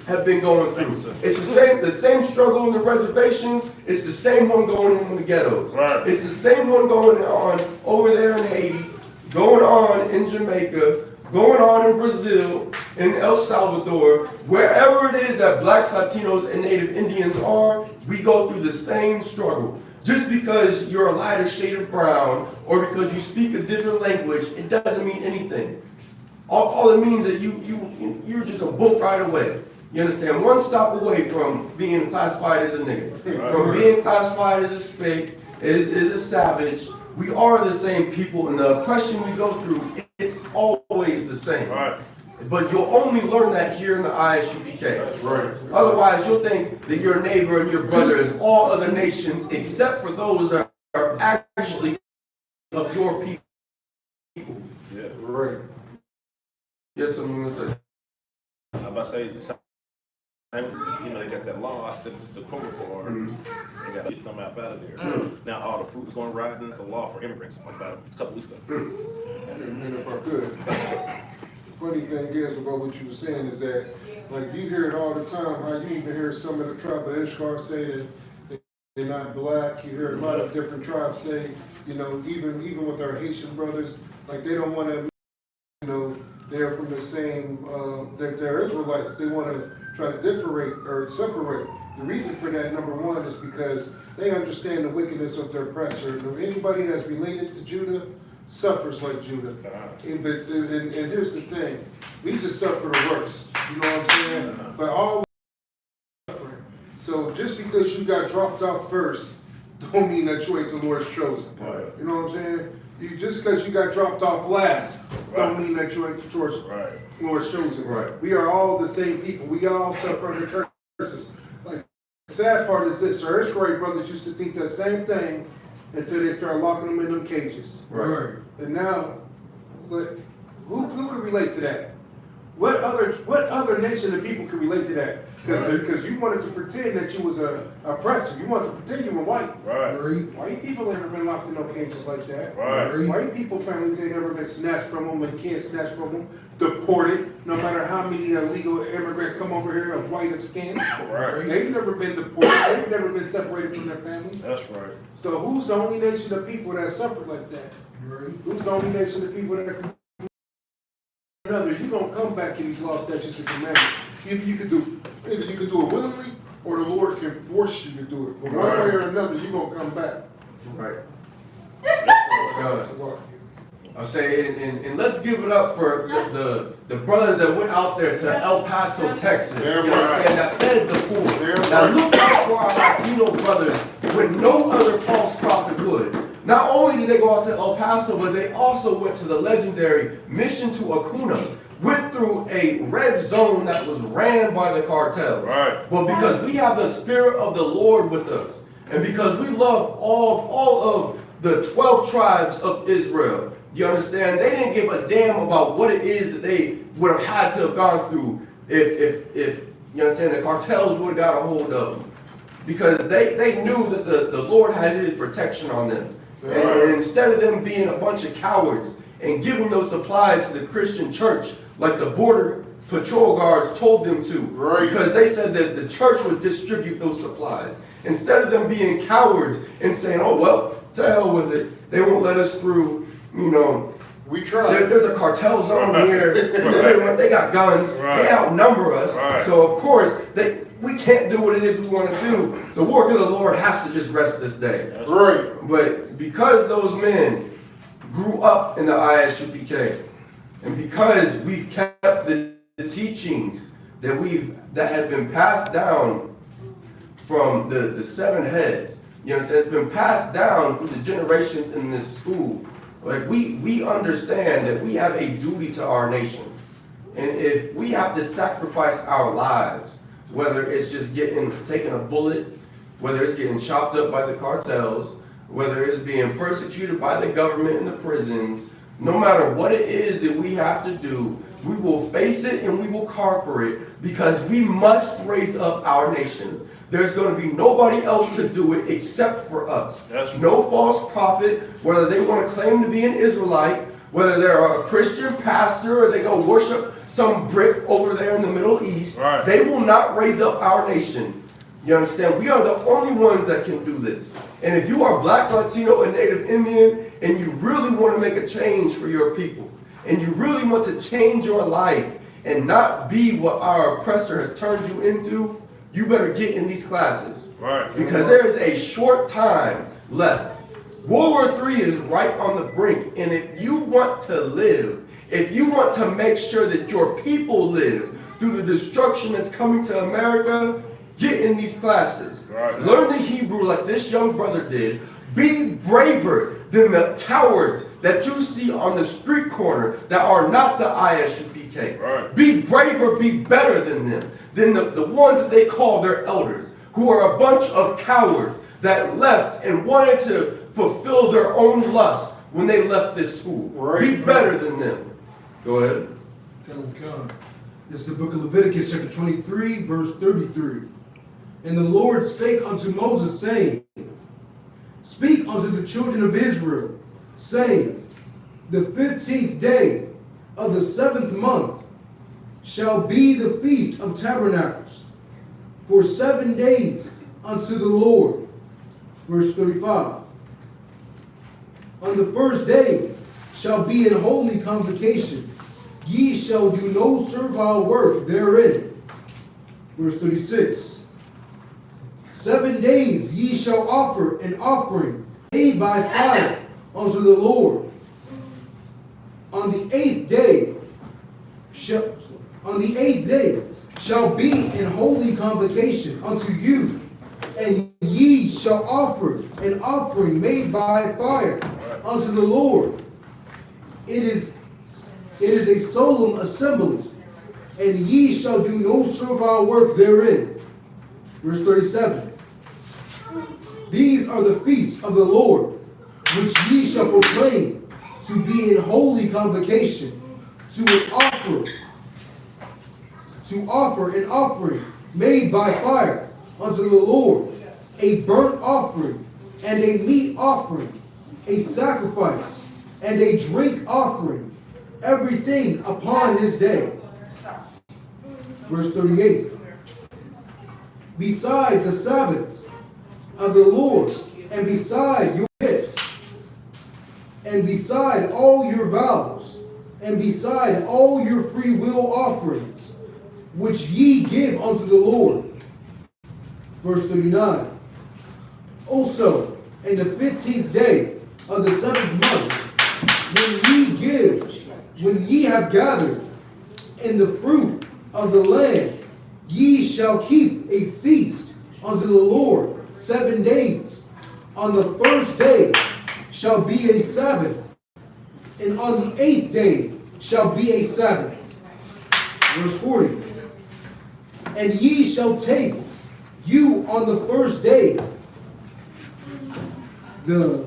have been going through. It's the same struggle in the reservations. It's the same one going on in the ghettos. It's the same one going on over there in Haiti, going on in Jamaica, going on in Brazil, in El Salvador, wherever it is that blacks, Latinos, and Native Indians are, we go through the same struggle. Just because you're a lighter shade of brown, or because you speak a different language, it doesn't mean anything. All it means is you're just a book right away. You understand? One stop away from being classified as a nigga, from being classified as a SPIC, as a savage. We are the same people, and the oppression we go through, it's always the same. Right. But you'll only learn that here in the ISUPK. That's right. Otherwise, you'll think that your neighbor and your brother is all other nations, except for those that are actually of your people. Yeah. Right. Yes, I'm gonna say. I'm about to say, you know, they got that law. I said it's a Supreme Court. They got to get them out of there. So now all the fruit is going right into the law for immigrants, like about a couple weeks ago. And if I could, the funny thing is about what you were saying is that, like, you hear it all the time, how you even hear some of the tribe of Ishkar say that they're not black. You hear a lot of different tribes say, you know, even with our Haitian brothers, like, they don't want to, you know, they're from the same, they're Israelites. They want to try to differentiate or separate. The reason for that, number one, is because they understand the wickedness of their oppressor. Anybody that's related to Judah suffers like Judah. And here's the thing, we just suffer the worst. You know what I'm saying? But all suffering. So just because you got dropped off first, don't mean that you ain't the Lord's chosen. Right. You know what I'm saying? You just because you got dropped off last, don't mean that you ain't the chosen. Right. Lord's chosen. Right. We are all the same people. We all suffer under curses. Like, the sad part is this: our Israelite brothers used to think that same thing until they started locking them in them cages. Right. And now, who could relate to that? What other nation of people could relate to that? Because you wanted to pretend that you was a oppressor. You wanted to pretend you were white. Right. White people ain't never been locked in no cages like that. Right. White people families ain't never been snatched from them and kids snatched from them, deported. No matter how many illegal immigrants come over here of white of skin, Right. they've never been deported. They've never been separated from their families. That's right. So who's the only nation of people that suffered like that? Who's the only nation of people that another? You're gonna come back to these law, statutes, and commandments. Either you can do it willingly, or the Lord can force you to do it. But one way or another, you're gonna come back. Right. That's what. I'm saying, and let's give it up for the brothers that went out there to El Paso, Texas. You understand? That fed the poor. That looked out for our Latino brothers when no other false prophet would. Not only did they go out to El Paso, but they also went to the legendary Mission to Acuna. Went through a red zone that was ran by the cartels. Right. But because we have the Spirit of the Lord with us, and because we love all of the 12 tribes of Israel, you understand? They didn't give a damn about what it is that they would have had to have gone through if you understand, the cartels would have got a hold of them. Because they knew that the Lord had his protection on them. And instead of them being a bunch of cowards and giving those supplies to the Christian church, like the border patrol guards told them to, because they said that the church would distribute those supplies. Instead of them being cowards and saying, oh, well, to hell with it, they won't let us through, you know. We tried. There's a cartel zone here. They got guns. They outnumber us. So, of course, we can't do what it is we want to do. The work of the Lord has to just rest this day. Right. But because those men grew up in the I.S.U.P.K, and because we've kept the teachings that have been passed down from the 7 heads. You understand? It's been passed down through the generations in this school. Like we understand that we have a duty to our nation. And if we have to sacrifice our lives, whether it's just taking a bullet, whether it's getting chopped up by the cartels, whether it's being persecuted by the government in the prisons, no matter what it is that we have to do, we will face it and we will conquer it because we must raise up our nation. There's going to be nobody else to do it except for us. No false prophet, whether they want to claim to be an Israelite, whether they're a Christian pastor or they go worship some brick over there in the Middle East, right. They will not raise up our nation. You understand? We are the only ones that can do this. And if you are Black, Latino, and Native Indian, and you really want to make a change for your people, and you really want to change your life and not be what our oppressor has turned you into, you better get in these classes. Right. Because there is a short time left. World War III is right on the brink. And if you want to live, if you want to make sure that your people live through the destruction that's coming to America, get in these classes. Right. Learn the Hebrew like this young brother did. Be braver than the cowards that you see on the street corner that are not the I.S.U.P.K. Right. Be braver, be better than them, than the ones that they call their elders, who are a bunch of cowards that left and wanted to fulfill their own lusts when they left this school. Right. Be better than them. Go ahead. Come. This is the book of Leviticus, chapter 23, verse 33. And the Lord spake unto Moses, saying, Speak unto the children of Israel, saying, The 15th day of the 7th month shall be the feast of tabernacles, for 7 days unto the Lord. Verse 35. On the first day shall be an holy convocation. Ye shall do no servile work therein. Verse 36. 7 days ye shall offer an offering made by fire unto the Lord. On the 8th day shall be an holy convocation unto you, and ye shall offer an offering made by fire unto the Lord. It is a solemn assembly, and ye shall do no servile work therein. Verse 37. These are the feasts of the Lord, which ye shall proclaim to be in holy convocation, to offer an offering made by fire unto the Lord, a burnt offering and a meat offering, a sacrifice and a drink offering, everything upon his day. Verse 38. Beside the Sabbaths of the Lord, and beside your gifts, and beside all your vows, and beside all your free will offerings, which ye give unto the Lord. Verse 39. Also, in the 15th day of the 7th month, when ye have gathered in the fruit of the land, ye shall keep a feast unto the Lord 7 days. On the first day shall be a Sabbath, and on the 8th day shall be a Sabbath. Verse 40. And ye shall take you on the first day the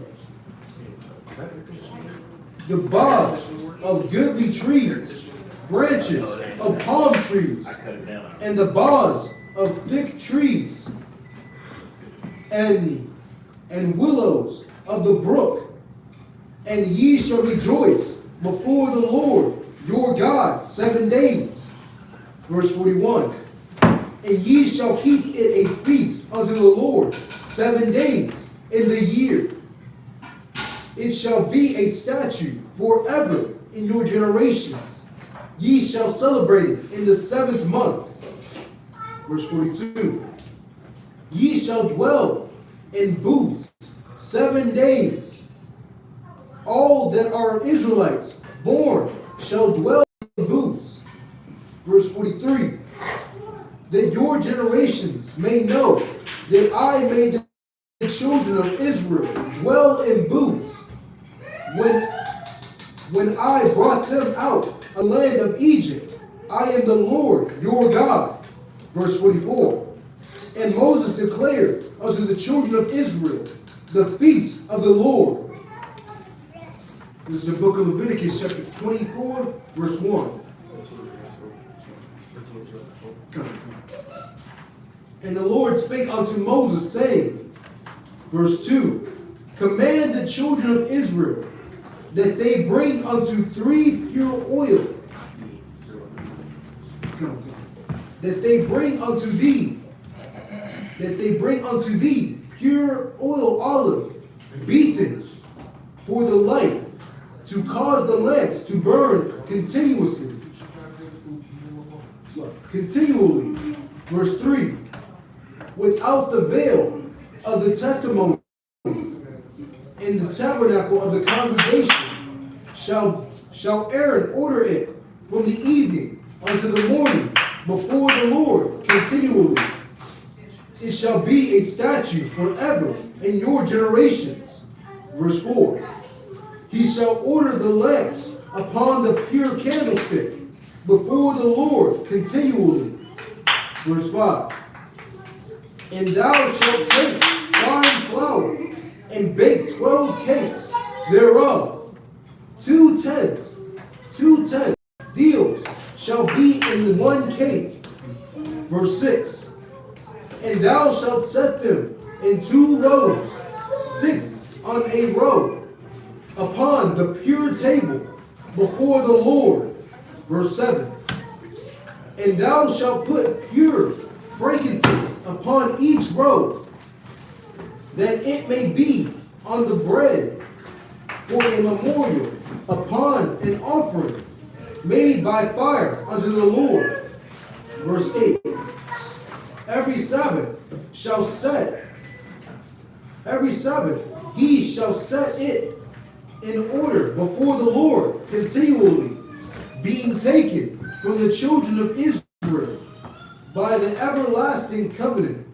boughs of goodly trees, branches of palm trees, and the boughs of thick trees, and willows of the brook, and ye shall rejoice before the Lord your God 7 days. Verse 41. And ye shall keep it a feast unto the Lord 7 days in the year. It shall be a statute forever in your generations. Ye shall celebrate it in the 7th month. Verse 42. Ye shall dwell in booths 7 days. All that are Israelites born shall dwell in booths. Verse 43. That your generations may know that I made the children of Israel dwell in booths when I brought them out of the land of Egypt. I am the Lord your God. Verse 44. And Moses declared unto the children of Israel the feast of the Lord. This is the book of Leviticus, chapter 24, verse 1. And the Lord spake unto Moses, saying, verse 2, command the children of Israel that they bring unto 3 pure oil, that they bring unto thee pure oil olive, beaten for the light, to cause the lamps to burn continually. Verse 3, without the veil of the testimony in the tabernacle of the congregation shall Aaron order it from the evening unto the morning before the Lord continually. It shall be a statute forever in your generations. Verse 4, he shall order the lamps upon the pure candlestick before the Lord continually. Verse 5, and thou shalt take fine flour and bake 12 cakes thereof. 2 tenths deals shall be in 1 cake. Verse 6, and thou shalt set them in 2 rows, 6 on a row, upon the pure table before the Lord. Verse 7, and thou shalt put pure frankincense upon each row, that it may be on the bread for a memorial, upon an offering made by fire unto the Lord. Verse 8, every Sabbath he shall set it in order before the Lord continually, being taken from the children of Israel by the everlasting covenant.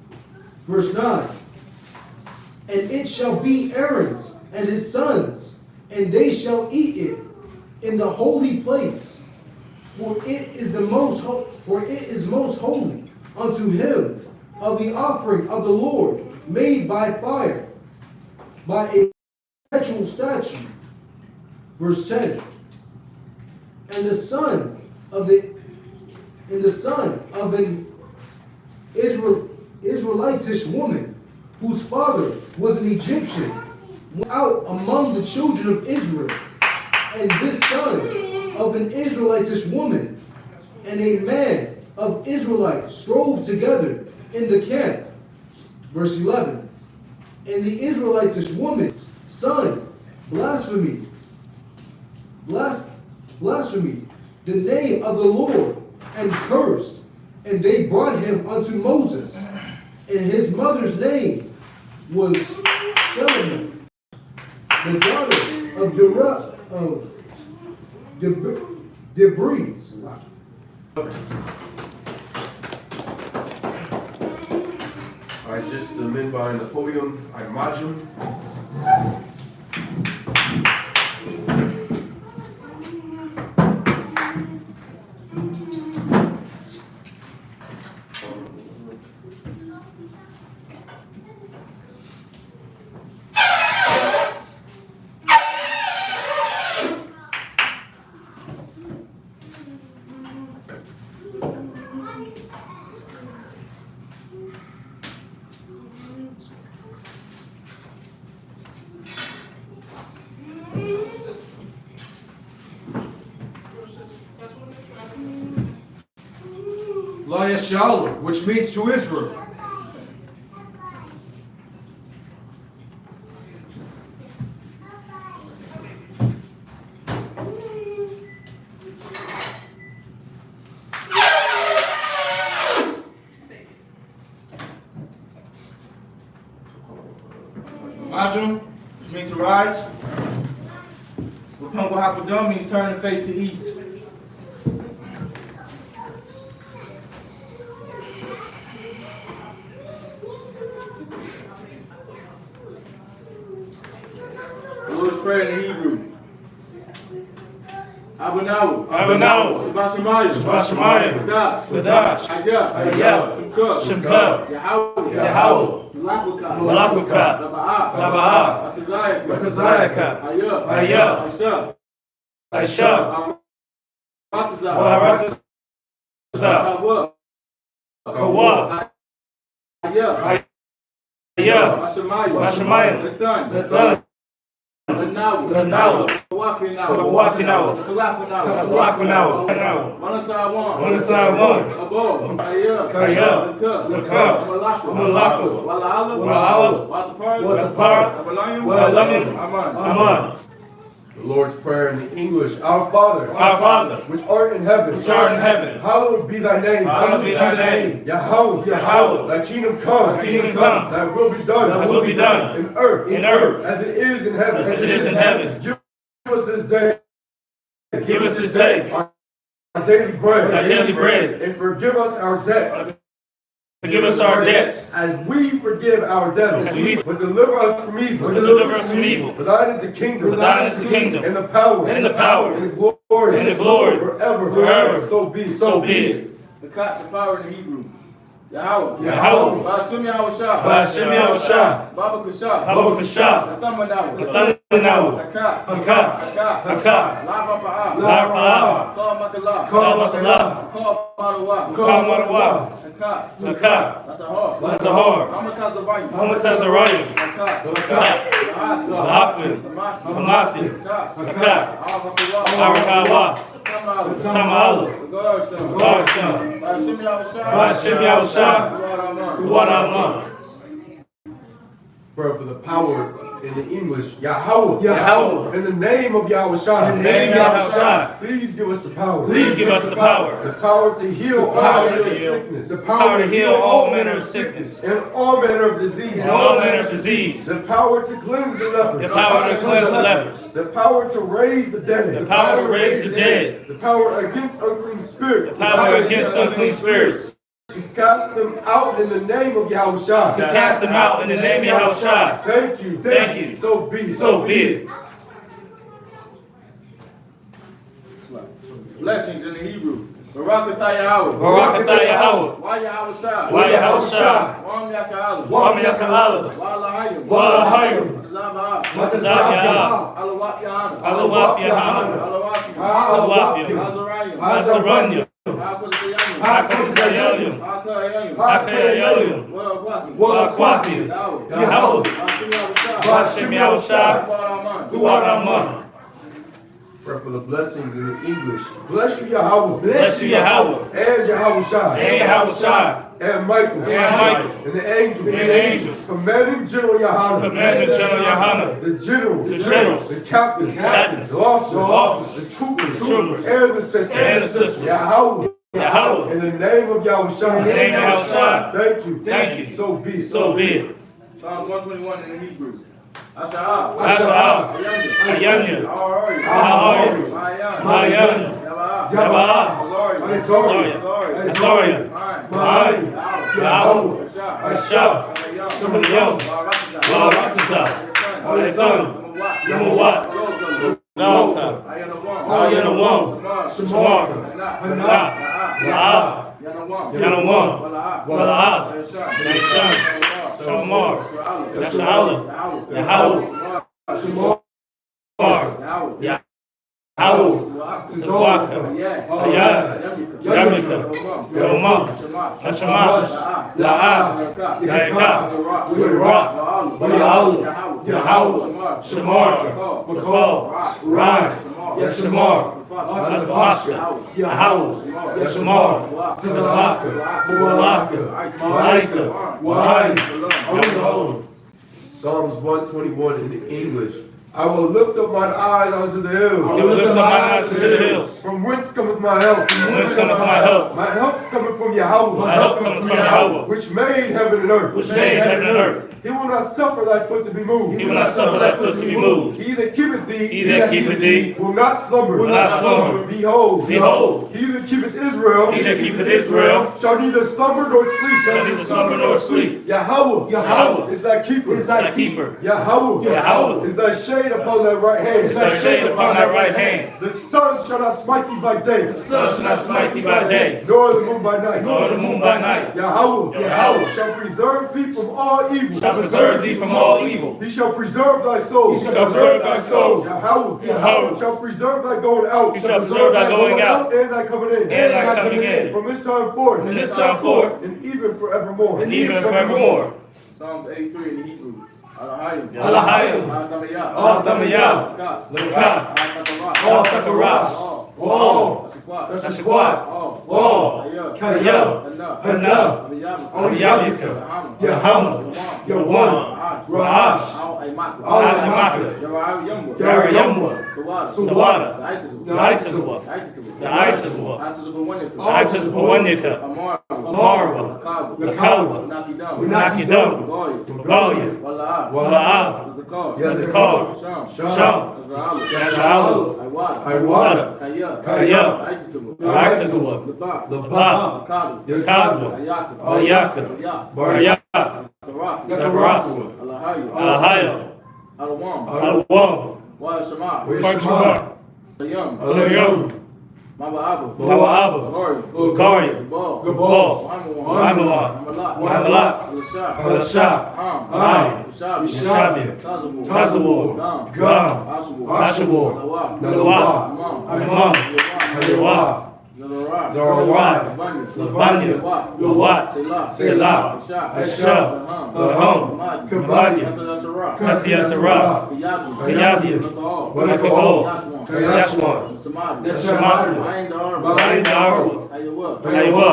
Verse 9, and it shall be Aaron's and his sons, and they shall eat it in the holy place, for it is most holy unto him of the offering of the Lord made by fire, by a perpetual statute. Verse 10, and the son of an Israelitish woman, whose father was an Egyptian, went out among the children of Israel. And this son of an Israelitish woman and a man of Israelite strove together in the camp. Verse 11, and the Israelitish woman's son blasphemed the name of the Lord, and cursed. And they brought him unto Moses, and his mother's name was SHALAM, the daughter of Debris. Alright, just the men behind the podium, I imagine. SHALAM, which means to Israel. Majum, which means to rise. Rapungo Hapadum means turn and face to east. prayer in the Hebrew. Abanawa. Abanawa. Shabbat Shemayim. Kadash. Hayah. Shimka. Yahweh. Malakuka. Taba'ah. Batazayaka. Hayah. I.S.U.P.K. Waratazah. Kawa. Hayah. Mashamayim. Nathan. Lanawa. Kawafinawa. Kasalakanawa. Manasawan. Kaya. Laka. Malaka. Wa'ala. Watapar. Walamim. Aman. The Lord's Prayer in the English. Our Father, which art in heaven, hallowed be thy name. Yahweh, thy kingdom come, thy will be done, in earth, as it is in heaven. Give us this day, our daily bread, and forgive us our debts. Forgive us our debts, as we forgive our debtors. But deliver us from evil. For thine is the kingdom, and the power, and the glory, forever. So be it. The power in the Hebrew. Yahweh. Ba'ashem Yahushua. Baba Kasha. Haka. La'Pa'ah. Kal Marawa. Latahar. Hamatazarayim. Lahakmin. Hamathi. Haka. Arakawa. Tamala. Garsham. Ba'ashem Yahushua. Duwaraman. For the power in the English, Yahweh. In the name of Yahushua. Please give us the power. The power to heal all manner of sickness. The power to heal all manner of sickness. And all manner of disease. The power to cleanse the lepers. The power to raise the dead. The power against unclean spirits. To cast them out in the name of Yahushua. Thank you. So be it. Blessings in the Hebrew. Barakatah Yahweh. Why Yahushua. Wam Yaka'ala. Walahayim. Mazabah. Alawap Yahanna. Azaranya. Wa'akwafim. Yahweh. Ba'ashem Yahushua. Duwaraman. For the blessings in the English. Bless you, Yahweh. And Yahushua. And Michael. And the angels. Commanding General Yahanna. The generals. The captains. The officers. The troopers. And the sisters. Yahweh. In the name of Yahushua. Thank you. So be it. Psalm 121 in the Hebrew. Asha'ah. Ayanya. Mayan. Jaba'ah. Azaria. Yahweh. I.S.U.P.K. Shamaliyah. Waratazah. Yamawat. Nauka. Ayanawam. Shamar. La'ah. Yanawam. Wala'ah. Yaishan. Shamar. Yasha'ala. Yahweh. Shamar. Yahweh. Tizwaka. Yamika. Yomam. Hashamash. La'ah. Yaika. Wa'ala. Yahweh. Shamar. Bakal. Ryan. Yashamar. Alakashka. Yahweh. Yashamar. Tizwaka. Wa'alaka. Malaika. Wa'ai. Psalms 121 in the English. I will lift up mine eyes unto the hills. From whence cometh my help? My help cometh from Yahweh. Which made heaven and earth. He will not suffer thy foot to be moved. He that keepeth thee will not slumber. Behold, he that keepeth Israel shall neither slumber nor sleep. Yahweh is thy keeper. Yahweh is thy shade shade upon that right hand. Set shade upon thy right hand. The sun shall not smite thee by day. The sun shall not smite thee by day, Nor the moon by night. nor the moon by night. Yahweh shall preserve thee from all evil. Shall preserve thee from all evil. He shall preserve thy soul. He shall preserve thy soul. Yahweh shall preserve thy going out. He shall preserve thy going out, and thy coming in. and thy coming in. From this time forth. From this time forth, And even forevermore. and even forevermore. Psalms 83 in the Hebrew. Alahayim. Alahayim. Al-Tamiyah. Al-Tamiyah. Lekat. Lekat. Al-Takaras. All. Al-Shakwat. Ashakwat. All. Kaya. Hana. Al-Yabba. Yahama. Yawan. Ra'ash. Al-Aimaka. Al-Aimaka. Yarayamwa. Sawada. The The Itaswa. The Itaswa. The Itaswa. Amarwa. Lakawa. Nakidam. Galia. Wala'ah. Zakar. Zakar. Sham. Yazra'alu. Iwada. Kaya. The Itaswa. Laba. Yakadwa. Ayaka. Baryak. Garath. Alahaya. Alawam. Barshama. Alayam. Mawa'aba. Gari. Gabal. Maimawa. Maimalak. Alashak. Ai. Yeshabia. Tazawar. Gam. Ashabor. Nalawa. Imam. Aliwa. Zarawai. Labanya. Yawat. Selah. Ashab. Laham. Kabadia. Kasiyasara. Kayabia. Wanakabal. Yashwan. Yashamadu. Baindarwa. Ayawa.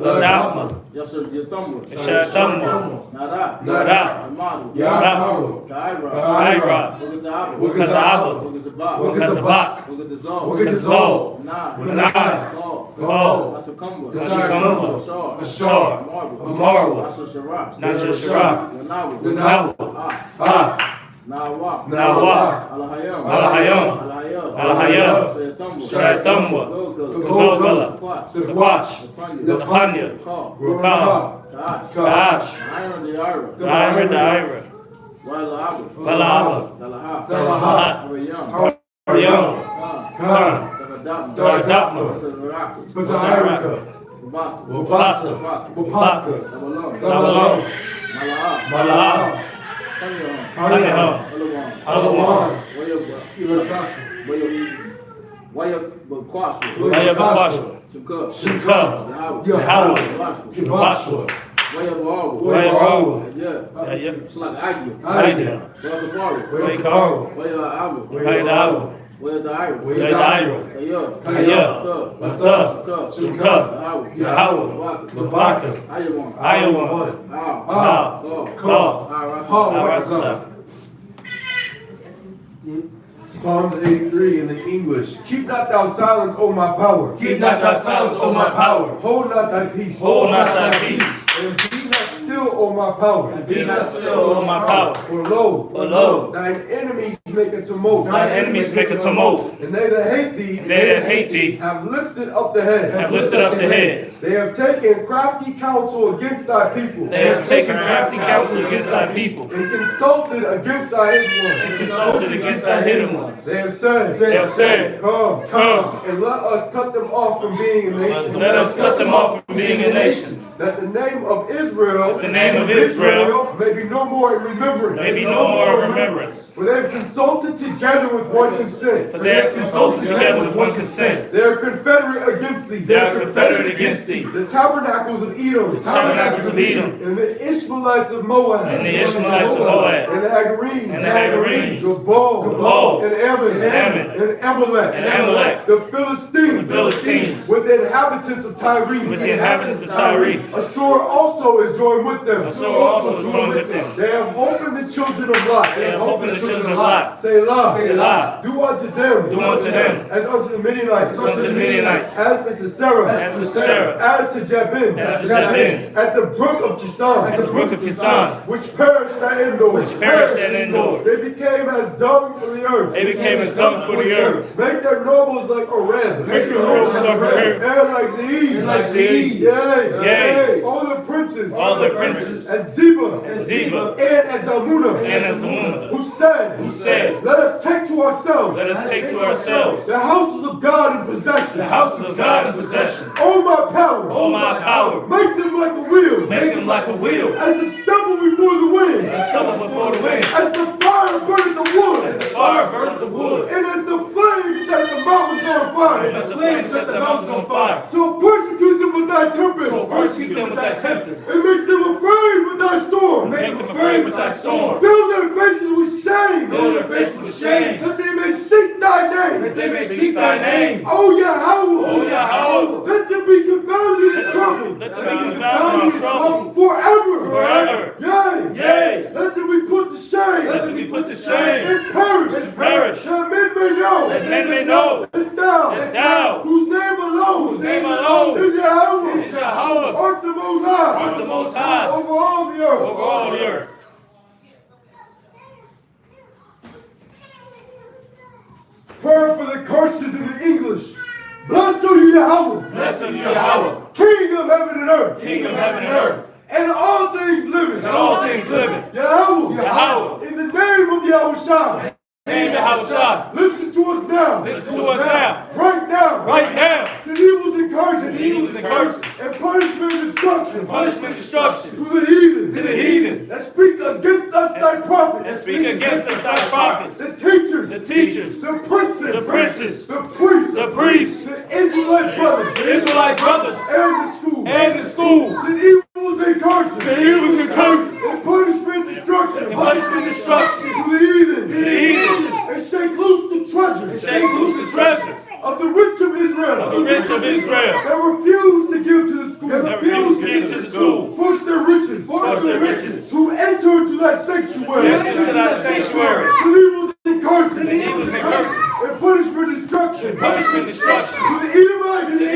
Ladama. Yashatamwa. Nara. Yara. Kaira. Wakazaba. Wakazabak. Wakazal. Benai. Gol. Nasakamba. Ashar. Amarwa. Nasha Sharak. Nawa. Nawa. Alahayam. Alahayam. Shaitamwa. Gogala. Quash. Lapanya. Rukah. Kaash. Daira. Daira. Walaba. Dalahat. Ariyam. Khan. Daradapma. Basaraka. Wabasa. Wapaka. Nabalon. Malaa. Kaniham. Alawan. Wayabakashwa. Shimka. Yahweh. Yabashwa. Wayabawa. It's like Agya. Aida. Wayakaru. Wayadawa. Wayadaira. Kaya. Latha. Shimka. Yahweh. Labaka. Ayawan. Ka. Arasa. Psalms 83 in the English. Keep not thou silence, O my power. Keep not thy silence, O my power. Hold not thy peace. Hold not thy peace. And be not still, O my power. Be not still, O my power. For lo, thine enemies make a tumult. Thine enemies make a tumult. And they that hate thee, have lifted up the head. Have lifted up the heads. They have taken crafty counsel against thy people. They have taken crafty counsel against thy people. And consulted against thy hidden ones. And consulted against thy hidden ones. They have said, Come, and let us cut them off from being a nation. Let us cut them off from being a nation. That the name of Israel, may be no more in remembrance. May be no more in remembrance. For they have consulted together with one consent. For they have consulted together with one consent. They are confederate against thee. They are confederate against thee. The tabernacles of Edom. The tabernacles of Edom. And the Ishmaelites of Moab. And the Ishmaelites of Moab. And the Hagarenes. And the Hagarenes. Gabal. And Ammon. And Amalek. And Amalek. The Philistines. The Philistines. With the inhabitants of Tyre. With the inhabitants of Tyre. Assur also is joined with them. Assur also is joined with them. They have opened the children of Lot. They have opened the children of Lot. Selah. Selah. Do unto them. Do unto them. As unto the Midianites. As unto the Midianites. As to Sisera. As to Sisera. As to Jabin. As to Jabin. At the brook of Kison. At the brook of Kison. Which perished at Endor. Which perished at Endor. They became as dung for the earth. They became as dung for the earth. Make their nobles like Oreb. Make their nobles like Oreb. And like Zeid. And like Zeid. Yea. Yea. All the princes princes, as Zeba, and as Zalmunna, who said, let us take to ourselves the houses of God in possession. Oh my power, make them like a wheel, as a stubble before the wind, as the fire burneth the wood, and as the flames set the mountains on fire. So persecute them with thy tempest, and make them afraid with thy storm. Fill their faces with shame, that they may seek thy name. Oh Yahweh, let them be confounded in trouble. Forever. Yea. Let them be put to shame. And perish. That men may know. That thou, whose name alone is Yahweh, art the Most High, over all the earth. Prayer for the curses in the English. Blessed are you, Yahweh. King of heaven and earth. And all things living. Yahweh. In the name of Yahushua. Listen to us now. Right now. Send evils and curses. And punishment and destruction. To the heathen. That speak against us thy prophets. The teachers. The princes. The priests. The Israelite brothers. And the schools. Send evils and curses. And punishment and destruction. To the heathen. And shake loose the treasure of the rich of Israel. That refuse to give to the school. Push their riches. To enter into that sanctuary. To evils and curses. And punishment destruction. To the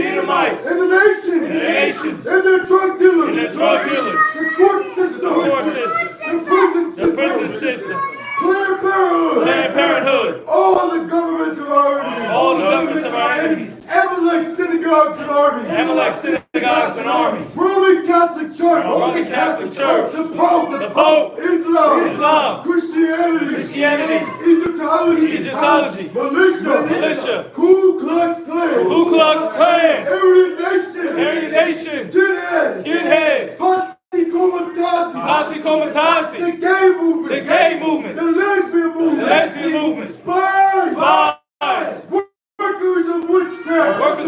Edomites. And the nations. And their drug dealers. The court system. The prison system. Planned Parenthood. All the governments of our enemies. Amalek synagogues and armies. Roman Catholic Church. The Pope. Islam. Christianity. Egyptology. Militia. Ku Klux Klan. Aryan Nation. Skinheads. Posse Comitazi. The gay movement. The lesbian movement. Spies. Workers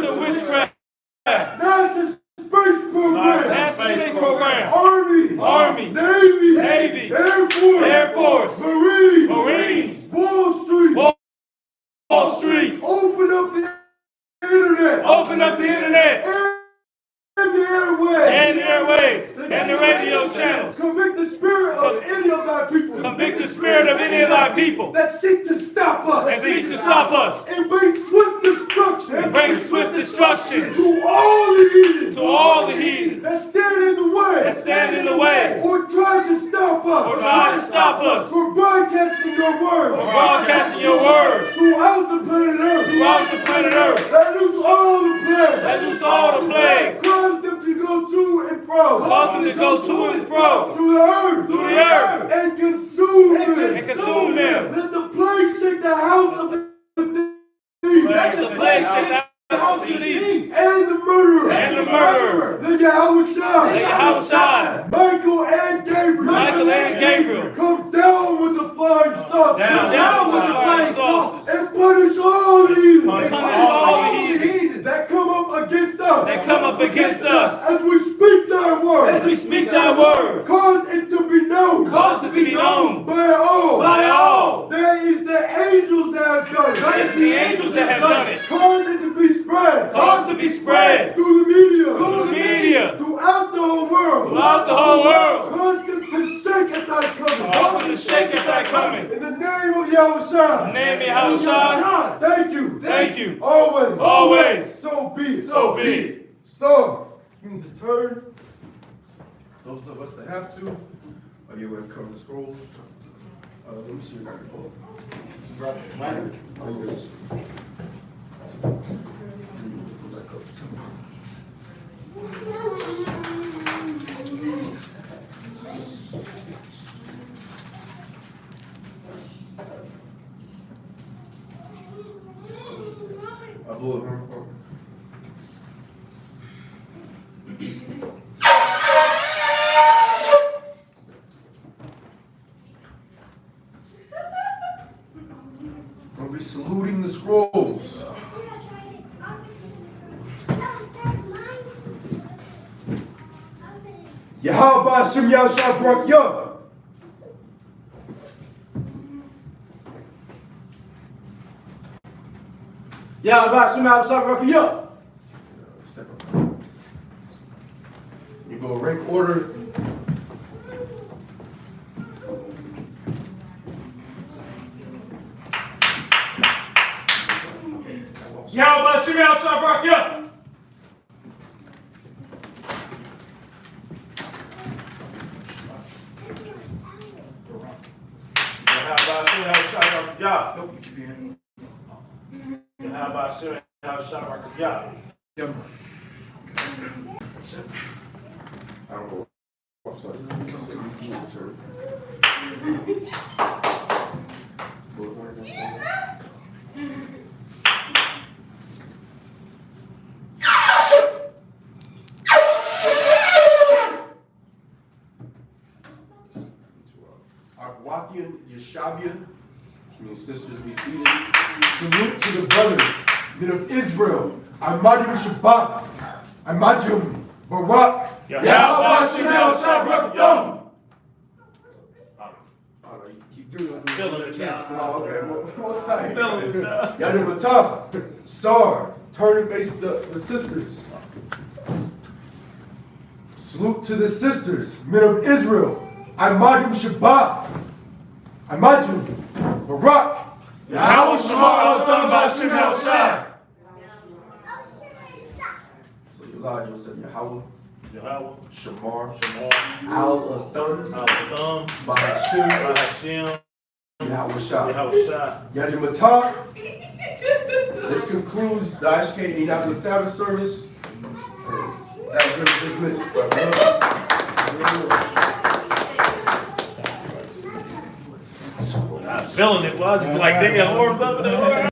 of witchcraft. NASA space program. Army. Navy. Air Force. Marines. Wall Street. Open up the internet. And the airwaves. And the radio channels. Convict the spirit of any of thy people. That seek to stop us. And bring swift destruction. To all the heathen. That stand in the way. Or try to stop us. From broadcasting your words. Throughout the planet Earth. Let loose all the plagues. Cause them to go to and fro. Through the earth. And consume them. Let the plague shake the house of the thief. And the murderer. Let Yahushua. Michael and Gabriel. Come down with the flying saucers. And punish all the heathen. That come up against us. As we speak thy word. Cause it to be known. By all. There is the angels that have done it. Cause it to be spread. Through the media. Throughout the whole world. Cause them to shake at thy coming. In the name of Yahushua. Thank you. Always. So be it. So, means to turn. Those of us that have to, are you going to cover the scrolls? Let me see your book. Yes. Yahweh Shem Yahushua Barak Yah. Yahweh Shem Yahushua Barak Yah. You go rank order. Yahweh Shem Yahushua Barak Yah. Nope, you keep your hand. Yep. That's it. I don't know. I'm sorry. Akwathian Yeshabia, which means sisters be seated. Salute to the brothers, men of Israel. Amadim Shabbat. Amadim Barak. Yahweh Shem Yahushua Barak Yah. Keep doing it. Feeling it now. Oh, okay. What's that? Feeling it now. Yadim Ataf. Sar. Turn and face the sisters. Salute to the sisters, men of Israel. Amadim Shabbat. Amadim Barak. Yahweh Shema Elotam B'Shem Yahushua. So Elijah said Yahweh, Yahweh Shamar, Shema Al-Athon, Elotam Bahashim, B'Shem Yahweh Shah. Yahushua. Yadim Ataf. This concludes the I.S.U.P.K Indianapolis Sabbath service. Sabbath service dismissed. I'm feeling it. Well, I just like nigga arms up in the air.